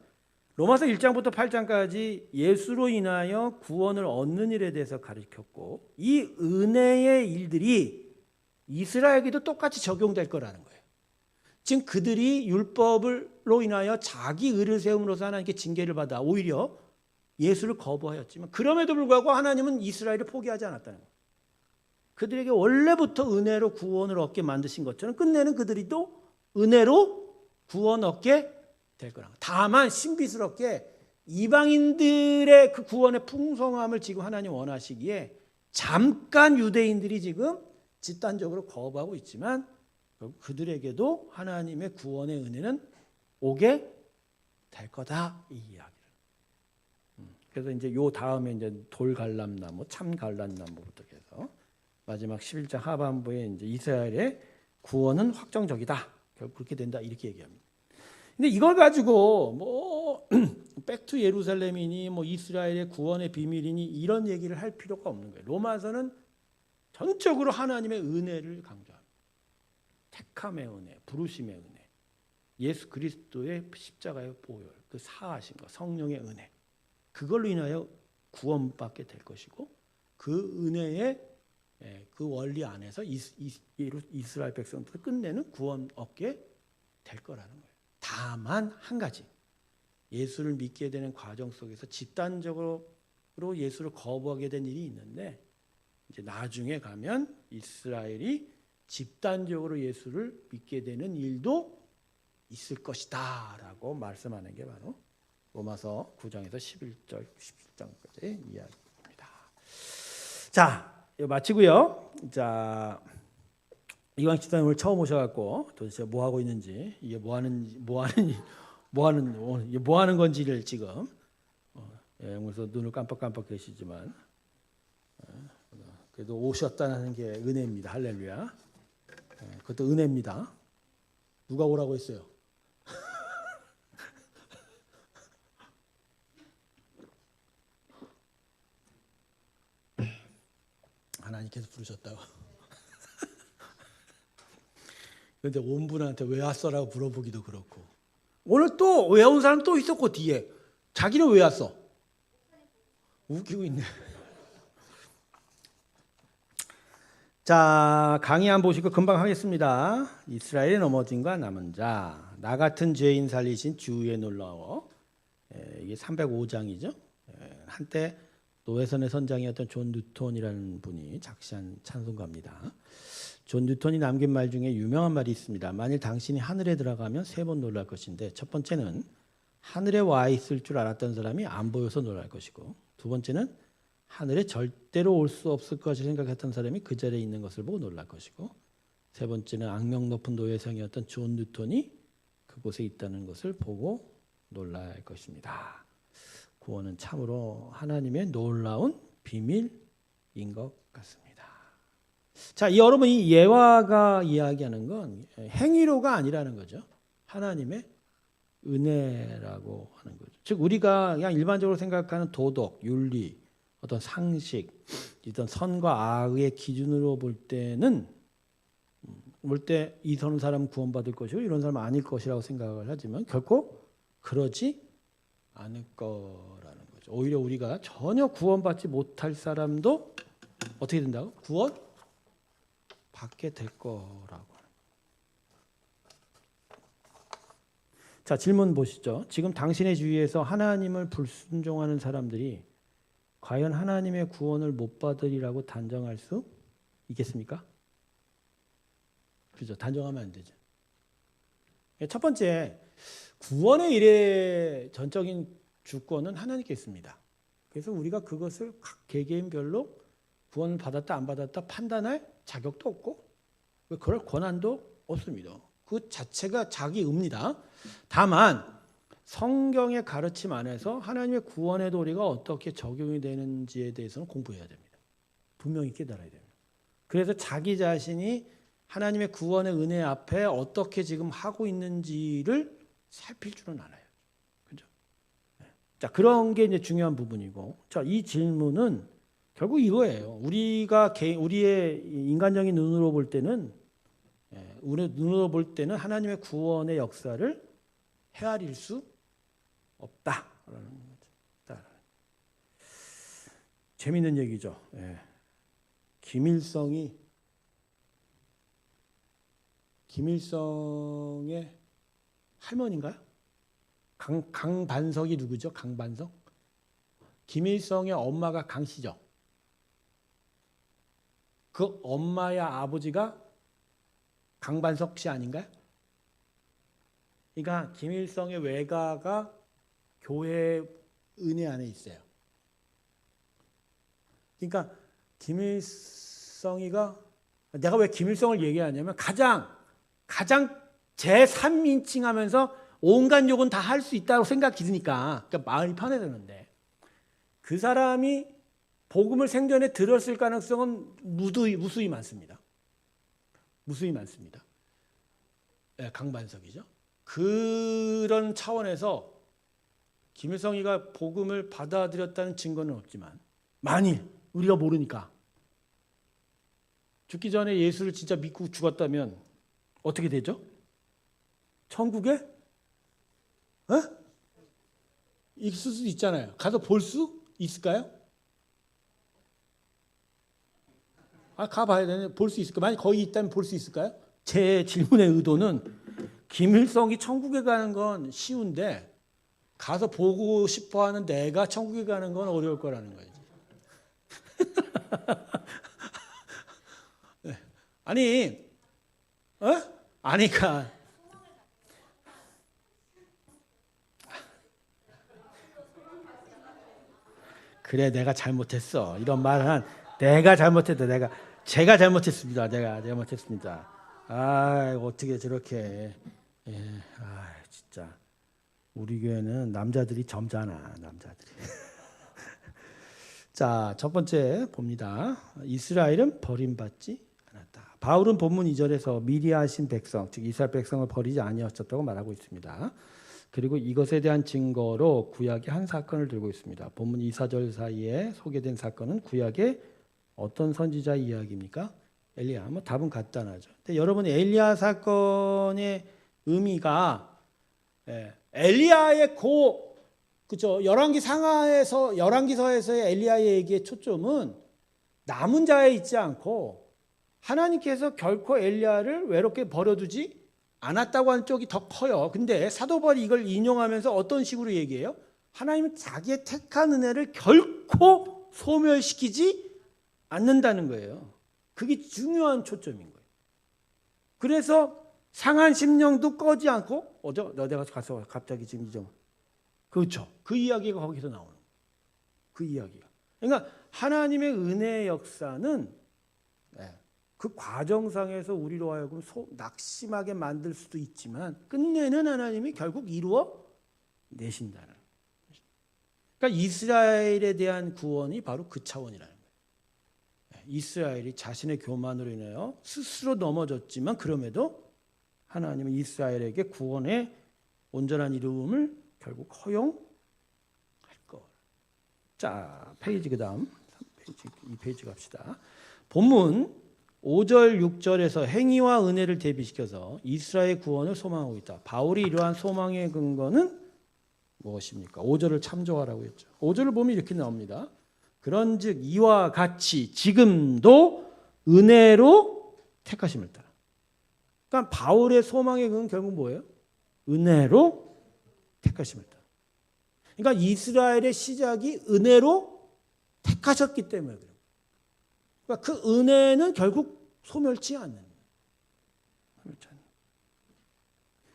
로마서 1장부터 8장까지 예수로 인하여 구원을 얻는 일에 대해서 가르쳤고, 이 은혜의 일들이 이스라엘에게도 똑같이 적용될 거라는 거예요. 지금 그들이 율법으로 인하여 자기 의를 세움으로써 하나님께 징계를 받아 오히려 예수를 거부하였지만, 그럼에도 불구하고 하나님은 이스라엘을 포기하지 않았다는 거예요. 그들에게 원래부터 은혜로 구원을 얻게 만드신 것처럼 끝내는 그들이 또 은혜로 구원 얻게 될 거라는 거예요. 다만 신비스럽게 이방인들의 그 구원의 풍성함을 지금 하나님 원하시기에 잠깐 유대인들이 지금 집단적으로 거부하고 있지만, 그들에게도 하나님의 구원의 은혜는 오게 될 거다 이 이야기를. 그래서 이제 요 다음에 이제 돌갈람나무, 참갈람나무부터 해서 마지막 11장 하반부에 이제 이스라엘의 구원은 확정적이다. 결국 그렇게 된다 이렇게 얘기합니다. 근데 이걸 가지고 뭐 백투 예루살렘이니 뭐 이스라엘의 구원의 비밀이니 이런 얘기를 할 필요가 없는 거예요. 로마서는 전적으로 하나님의 은혜를 강조합니다. 택함의 은혜, 부르심의 은혜, 예수 그리스도의 십자가의 보혈, 그 사하신 것, 성령의 은혜, 그걸로 인하여 구원받게 될 것이고 그 은혜의 그 원리 안에서 이스라엘 백성들을 끝내는 구원 얻게 될 거라는 거예요. 다만 한 가지, 예수를 믿게 되는 과정 속에서 집단적으로 예수를 거부하게 된 일이 있는데 이제 나중에 가면 이스라엘이 집단적으로 예수를 믿게 되는 일도 있을 것이다라고 말씀하는 게 바로 로마서 9장에서 11절, 17장까지의 이야기입니다. 자, 이거 마치고요. 자, 이광 집사님 오늘 처음 오셔갖고 도대체 뭐 하고 있는지, 이게 뭐 하는 건지를 지금 그래서 눈을 깜빡깜빡 계시지만 그래도 오셨다는 게 은혜입니다. 할렐루야. 그것도 은혜입니다. 누가 오라고 했어요? 하나님께서 부르셨다고. 그런데 온 분한테 왜 왔어라고 물어보기도 그렇고. 오늘 또 왜 온 사람 또 있었고 뒤에 자기는 왜 왔어? 웃기고 있네. 자, 강의 한 보시고 금방 하겠습니다. 이스라엘의 넘어짐과 남은 자, 나 같은 죄인 살리신 주의 놀라워. 이게 305장이죠. 한때 노회선의 선장이었던 존 뉴턴이라는 분이 작시한 찬송가입니다. 존 뉴턴이 남긴 말 중에 유명한 말이 있습니다. 만일 당신이 하늘에 들어가면 3번 놀랄 것인데, 첫 번째는 하늘에 와 있을 줄 알았던 사람이 안 보여서 놀랄 것이고, 두 번째는 하늘에 절대로 올 수 없을 것을 생각했던 사람이 그 자리에 있는 것을 보고 놀랄 것이고, 세 번째는 악명 높은 노예상이었던 존 뉴턴이 그곳에 있다는 것을 보고 놀랄 것입니다. 구원은 참으로 하나님의 놀라운 비밀인 것 같습니다. 자, 여러분 이 예화가 이야기하는 건 행위로가 아니라는 거죠. 하나님의 은혜라고 하는 거죠. 즉 우리가 그냥 일반적으로 생각하는 도덕, 윤리, 어떤 상식, 어떤 선과 악의 기준으로 볼 때는 이 사람 구원받을 것이고 이런 사람 아닐 것이라고 생각을 하지만 결코 그러지 않을 거라는 거죠. 오히려 우리가 전혀 구원받지 못할 사람도 어떻게 된다고? 구원 받게 될 거라고 하는 거예요. 자, 질문 보시죠. 지금 당신의 주위에서 하나님을 불순종하는 사람들이 과연 하나님의 구원을 못 받으리라고 단정할 수 있겠습니까? 그죠? 단정하면 안 되죠. 첫 번째, 구원의 일의 전적인 주권은 하나님께 있습니다. 그래서 우리가 그것을 각 개개인별로 구원을 받았다 안 받았다 판단할 자격도 없고 그럴 권한도 없습니다. 그 자체가 자기 의입니다. 다만 성경의 가르침 안에서 하나님의 구원의 도리가 어떻게 적용이 되는지에 대해서는 공부해야 됩니다. 분명히 깨달아야 됩니다. 그래서 자기 자신이 하나님의 구원의 은혜 앞에 어떻게 지금 하고 있는지를 살필 줄은 알아요. 그죠? 자, 그런 게 이제 중요한 부분이고, 자, 이 질문은 결국 이거예요. 우리의 인간적인 눈으로 볼 때는, 우리 눈으로 볼 때는 하나님의 구원의 역사를 헤아릴 수 없다라는 거죠. 재밌는 얘기죠. 김일성의 할머니인가요? 강반석이 누구죠? 강반석? 김일성의 엄마가 강씨죠. 그 엄마의 아버지가 강반석 씨 아닌가요? 그러니까 김일성의 외가가 교회 은혜 안에 있어요. 그러니까 김일성이가, 내가 왜 김일성을 얘기하냐면 가장 가장 제3인칭 하면서 온갖 욕은 다 할 수 있다고 생각이 드니까 그러니까 마음이 편해지는데 그 사람이 복음을 생전에 들었을 가능성은 무수히 많습니다. 무수히 많습니다. 네, 강반석이죠. 그런 차원에서 김일성이가 복음을 받아들였다는 증거는 없지만 만일 우리가 모르니까 죽기 전에 예수를 진짜 믿고 죽었다면 어떻게 되죠? 천국에? 있을 수도 있잖아요. 가서 볼 수 있을까요? 가봐야 되네. 볼 수 있을까요? 만약 거기 있다면 볼 수 있을까요? 제 질문의 의도는 김일성이 천국에 가는 건 쉬운데 가서 보고 싶어하는 내가 천국에 가는 건 어려울 거라는 거예요. 네. 아니, 아니까 그래 내가 잘못했어. 이런 말은 내가 잘못했다. 제가 잘못했습니다. 내가 잘못했습니다. 어떻게 저렇게 진짜 우리 교회는 남자들이 점잖아. 남자들이. 자, 첫 번째 봅니다. 이스라엘은 버림받지 않았다. 바울은 본문 2절에서 미리 하신 백성, 즉 이스라엘 백성을 버리지 아니하셨다고 말하고 있습니다. 그리고 이것에 대한 증거로 구약의 한 사건을 들고 있습니다. 본문 2, 4절 사이에 소개된 사건은 구약의 어떤 선지자 이야기입니까? 엘리야. 답은 간단하죠. 근데 여러분 엘리야 사건의 의미가 엘리야의 그죠? 열왕기서에서의 엘리야의 얘기의 초점은 남은 자에 있지 않고 하나님께서 결코 엘리야를 외롭게 버려두지 않았다고 하는 쪽이 더 커요. 근데 사도 바울이 이걸 인용하면서 어떤 식으로 얘기해요? 하나님은 자기의 택한 은혜를 결코 소멸시키지 않는다는 거예요. 그게 중요한 초점인 거예요. 그래서 상한 심령도 꺼지 않고 내가 가서 갑자기 지금 그렇죠. 그 이야기가 거기서 나오는 거예요. 그 이야기가. 그러니까 하나님의 은혜의 역사는 그 과정상에서 우리로 하여금 낙심하게 만들 수도 있지만 끝내는 하나님이 결국 이루어 내신다는 거예요. 그러니까 이스라엘에 대한 구원이 바로 그 차원이라는 거예요. 이스라엘이 자신의 교만으로 인하여 스스로 넘어졌지만 그럼에도 하나님은 이스라엘에게 구원의 온전한 이루음을 결국 허용할 것. 자, 페이지 그 다음 2페이지 갑시다. 본문 5절 6절에서 행위와 은혜를 대비시켜서 이스라엘 구원을 소망하고 있다. 바울이 이러한 소망의 근거는 무엇입니까? 5절을 참조하라고 했죠. 5절을 보면 이렇게 나옵니다. 그런즉 이와 같이 지금도 은혜로 택하심을 따라. 그러니까 바울의 소망의 근거는 결국 뭐예요? 은혜로 택하심을 따라. 그러니까 이스라엘의 시작이 은혜로 택하셨기 때문에 그래요. 그러니까 그 은혜는 결국 소멸치 않는.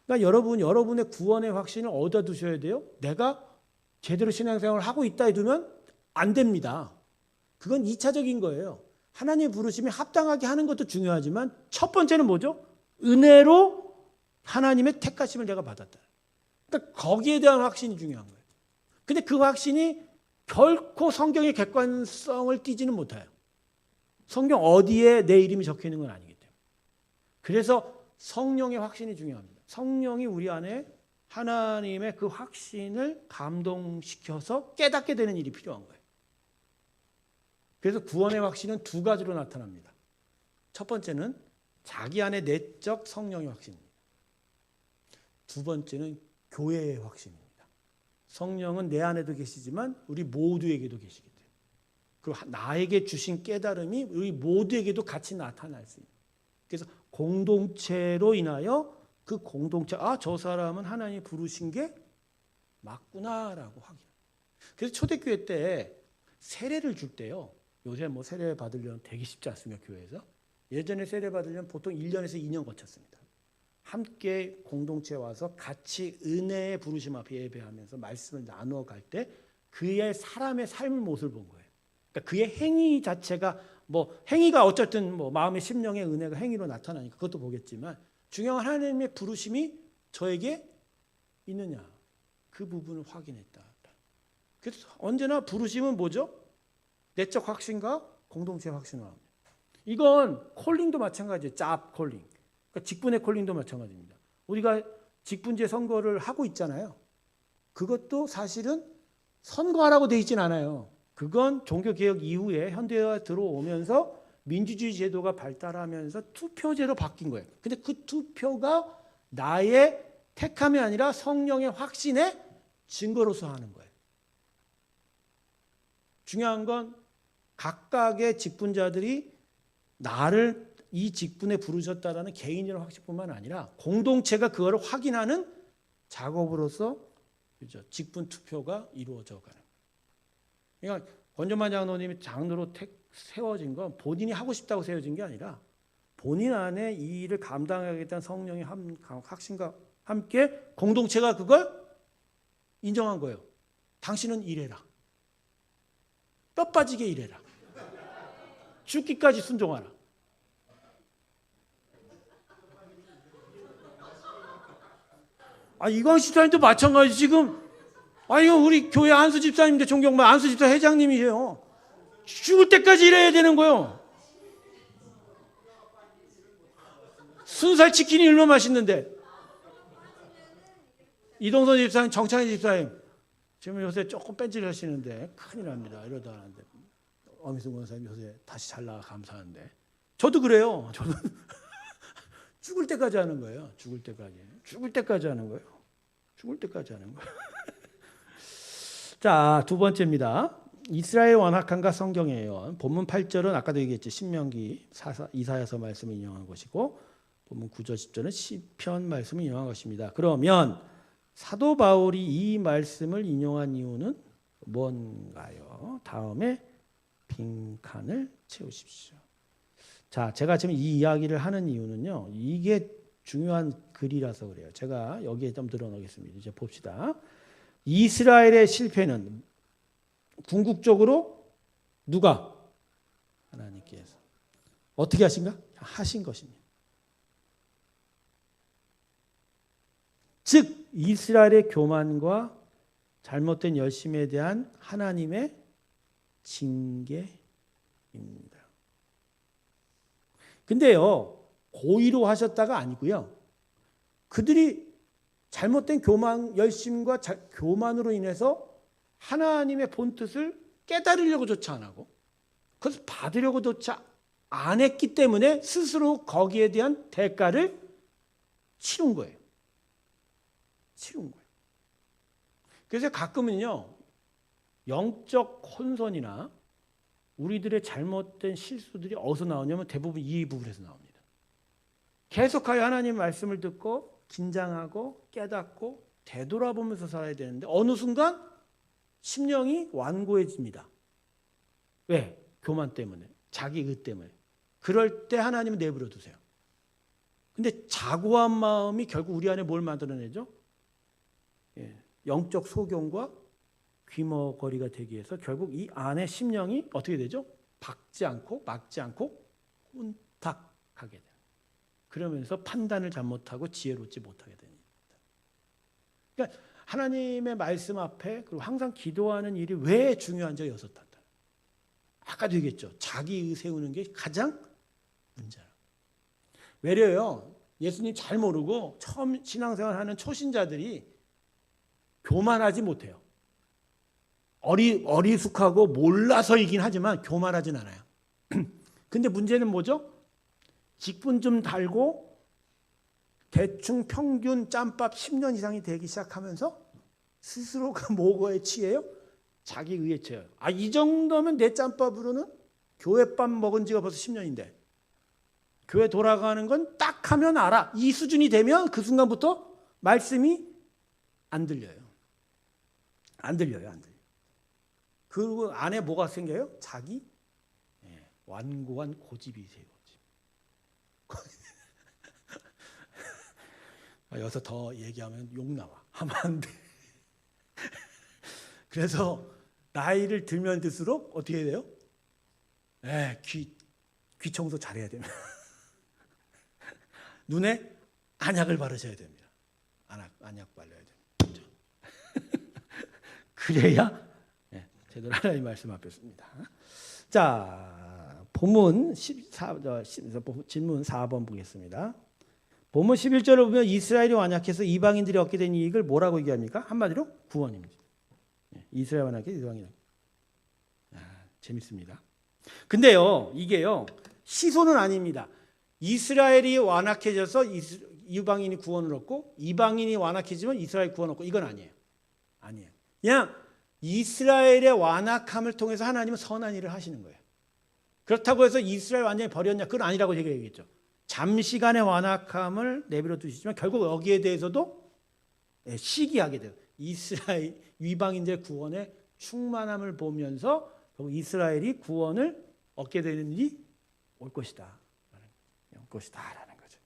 그러니까 여러분의 구원의 확신을 어디다 두셔야 돼요? 내가 제대로 신앙생활을 하고 있다 해두면 안 됩니다. 그건 2차적인 거예요. 하나님의 부르심에 합당하게 하는 것도 중요하지만 첫 번째는 뭐죠? 은혜로 하나님의 택하심을 내가 받았다. 그러니까 거기에 대한 확신이 중요한 거예요. 근데 그 확신이 결코 성경의 객관성을 띠지는 못해요. 성경 어디에 내 이름이 적혀 있는 건 아니기 때문에. 그래서 성령의 확신이 중요합니다. 성령이 우리 안에 하나님의 그 확신을 감동시켜서 깨닫게 되는 일이 필요한 거예요. 그래서 구원의 확신은 두 가지로 나타납니다. 첫 번째는 자기 안에 내적 성령의 확신입니다. 두 번째는 교회의 확신입니다. 성령은 내 안에도 계시지만 우리 모두에게도 계시기 때문에. 그리고 나에게 주신 깨달음이 우리 모두에게도 같이 나타날 수 있는. 그래서 공동체로 인하여 그 공동체, 저 사람은 하나님이 부르신 게 맞구나라고 확인. 그래서 초대교회 때 세례를 줄 때요. 요새 세례 받으려면 되게 쉽지 않습니까? 교회에서. 예전에 세례 받으려면 보통 1년에서 2년 거쳤습니다. 함께 공동체에 와서 같이 은혜의 부르심 앞에 예배하면서 말씀을 나누어 갈 때 그의 사람의 삶의 모습을 본 거예요. 그러니까 그의 행위 자체가 행위가 어쨌든 마음의 심령의 은혜가 행위로 나타나니까 그것도 보겠지만 중요한 하나님의 부르심이 저에게 있느냐. 그 부분을 확인했다. 그래서 언제나 부르심은 뭐죠? 내적 확신과 공동체 확신을 합니다. 이건 콜링도 마찬가지예요. 잡 콜링. 그러니까 직분의 콜링도 마찬가지입니다. 우리가 직분제 선거를 하고 있잖아요. 그것도 사실은 선거하라고 돼 있진 않아요. 그건 종교개혁 이후에 현대화 들어오면서 민주주의 제도가 발달하면서 투표제로 바뀐 거예요. 근데 그 투표가 나의 택함이 아니라 성령의 확신의 증거로서 하는 거예요. 중요한 건 각각의 직분자들이 나를 이 직분에 부르셨다라는 개인적인 확신뿐만 아니라 공동체가 그거를 확인하는 작업으로서 그죠? 직분 투표가 이루어져 가는 거예요. 그러니까 권전만 장로님이 장로로 세워진 건 본인이 하고 싶다고 세워진 게 아니라 본인 안에 이 일을 감당하겠다는 성령의 확신과 함께 공동체가 그걸 인정한 거예요. 당신은 이래라. 뼈 빠지게 일해라. 죽기까지 순종하라. 이광 집사님도 마찬가지. 지금 이거 우리 교회 안수 집사님인데 존경만 안수 집사 회장님이에요. 죽을 때까지 일해야 되는 거예요. 순살 치킨이 얼마나 맛있는데. 이동선 집사님, 정창희 집사님 지금 요새 조금 뺀질하시는데 큰일 납니다. 이러다 하는데 어미승 권사님 요새 다시 잘 나가 감사한데 저도 그래요. 저도 죽을 때까지 하는 거예요. 죽을 때까지 하는 거예요. 죽을 때까지 하는 거예요. 자, 두 번째입니다. 이스라엘 완악함과 성경의 예언. 본문 8절은 아까도 얘기했죠. 신명기 이사야서 말씀을 인용한 것이고 본문 9절 10절은 시편 말씀을 인용한 것입니다. 그러면 사도 바울이 이 말씀을 인용한 이유는 뭔가요? 다음에 빈칸을 채우십시오. 자, 제가 지금 이 이야기를 하는 이유는요. 이게 중요한 글이라서 그래요. 제가 여기에 좀 늘어놓겠습니다. 이제 봅시다. 이스라엘의 실패는 궁극적으로 누가? 하나님께서. 어떻게 하신가? 하신 것입니다. 즉 이스라엘의 교만과 잘못된 열심에 대한 하나님의 징계입니다. 근데요, 고의로 하셨다가 아니고요. 그들이 잘못된 열심과 교만으로 인해서 하나님의 본뜻을 깨달으려고조차 안 하고 그것을 받으려고조차 안 했기 때문에 스스로 거기에 대한 대가를 치른 거예요. 그래서 가끔은요, 영적 혼선이나 우리들의 잘못된 실수들이 어디서 나오냐면 대부분 이 부분에서 나옵니다. 계속하여 하나님 말씀을 듣고 긴장하고 깨닫고 되돌아보면서 살아야 되는데 어느 순간 심령이 완고해집니다. 왜? 교만 때문에, 자기 의 때문에. 그럴 때 하나님은 내버려 두세요. 근데 자고한 마음이 결국 우리 안에 뭘 만들어내죠? 영적 소경과 귀머거리가 되기 위해서 결국 이 안에 심령이 어떻게 되죠? 막지 않고 혼탁하게 돼요. 그러면서 판단을 잘못하고 지혜롭지 못하게 됩니다. 그러니까 하나님의 말씀 앞에 그리고 항상 기도하는 일이 왜 중요한지 여섯 단다. 아까도 얘기했죠. 자기 세우는 게 가장 문제라. 외려요. 예수님 잘 모르고 처음 신앙생활하는 초신자들이 교만하지 못해요. 어리숙하고 몰라서이긴 하지만 교만하진 않아요. 근데 문제는 뭐죠? 직분 좀 달고 대충 평균 짬밥 10년 이상이 되기 시작하면서 스스로가 뭐에 취해요? 자기 의에 취해요. 이 정도면 내 짬밥으로는 교회밥 먹은 지가 벌써 10년인데 교회 돌아가는 건 딱 하면 알아. 이 수준이 되면 그 순간부터 말씀이 안 들려요. 안 들려요. 그리고 안에 뭐가 생겨요? 자기 완고한 고집이 세워지. 여기서 더 얘기하면 욕 나와. 하면 안 돼. 그래서 나이를 들면 들수록 어떻게 돼요? 귀 청소 잘해야 됩니다. 눈에 안약을 바르셔야 됩니다. 안약 발라야 됩니다. 그래야 제대로 하나님 말씀 앞에 섭니다. 자, 본문 질문 4번 보겠습니다. 본문 11절을 보면 이스라엘이 완약해서 이방인들이 얻게 된 이익을 뭐라고 얘기합니까? 한마디로 구원입니다. 이스라엘 완약해서 이방인. 재밌습니다. 근데요, 이게요 시소는 아닙니다. 이스라엘이 완악해져서 이방인이 구원을 얻고 이방인이 완악해지면 이스라엘 구원 얻고 이건 아니에요. 아니에요. 그냥 이스라엘의 완악함을 통해서 하나님은 선한 일을 하시는 거예요. 그렇다고 해서 이스라엘 완전히 버렸냐? 그건 아니라고 제가 얘기했죠. 잠시간의 완악함을 내버려 두시지만 결국 여기에 대해서도 시기하게 돼요. 이스라엘 이방인들의 구원의 충만함을 보면서 이스라엘이 구원을 얻게 되는 일이 올 것이다. 올 것이다라는 거죠.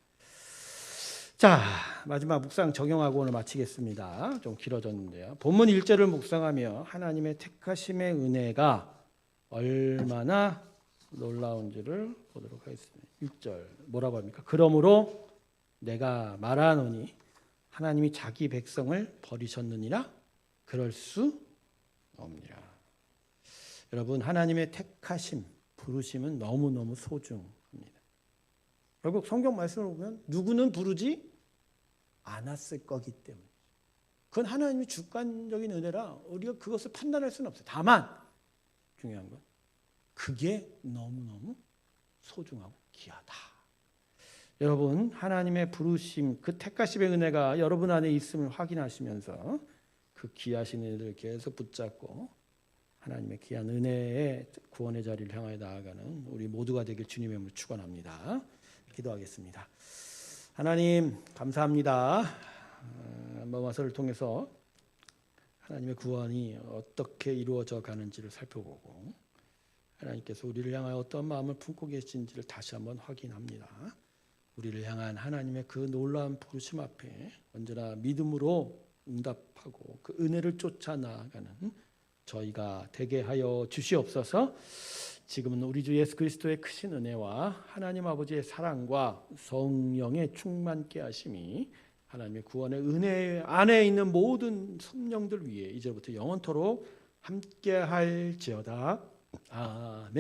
자, 마지막 묵상 적용하고 오늘 마치겠습니다. 좀 길어졌는데요. 본문 1절을 묵상하며 하나님의 택하심의 은혜가 얼마나 놀라운지를 보도록 하겠습니다. 1절 뭐라고 합니까? 그러므로 내가 말하노니 하나님이 자기 백성을 버리셨느니라 그럴 수 없느니라. 여러분, 하나님의 택하심, 부르심은 너무너무 소중합니다. 결국 성경 말씀을 보면 누구는 부르지 않았을 거기 때문에 그건 하나님의 주관적인 은혜라 우리가 그것을 판단할 수는 없어요. 다만 중요한 건 그게 너무너무 소중하고 귀하다. 여러분, 하나님의 부르심, 그 택하심의 은혜가 여러분 안에 있음을 확인하시면서 그 귀하신 은혜를 계속 붙잡고 하나님의 귀한 은혜의 구원의 자리를 향하여 나아가는 우리 모두가 되길 주님의 이름으로 축원합니다. 기도하겠습니다. 하나님 감사합니다. 마가서를 통해서 하나님의 구원이 어떻게 이루어져 가는지를 살펴보고 하나님께서 우리를 향하여 어떤 마음을 품고 계신지를 다시 한번 확인합니다. 우리를 향한 하나님의 그 놀라운 부르심 앞에 언제나 믿음으로 응답하고 그 은혜를 쫓아 나아가는 저희가 되게 하여 주시옵소서. 지금은 우리 주 예수 그리스도의 크신 은혜와 하나님 아버지의 사랑과 성령의 충만케 하심이 하나님의 구원의 은혜 안에 있는 모든 성령들 위에 이제부터 영원토록 함께 할지어다. 아멘.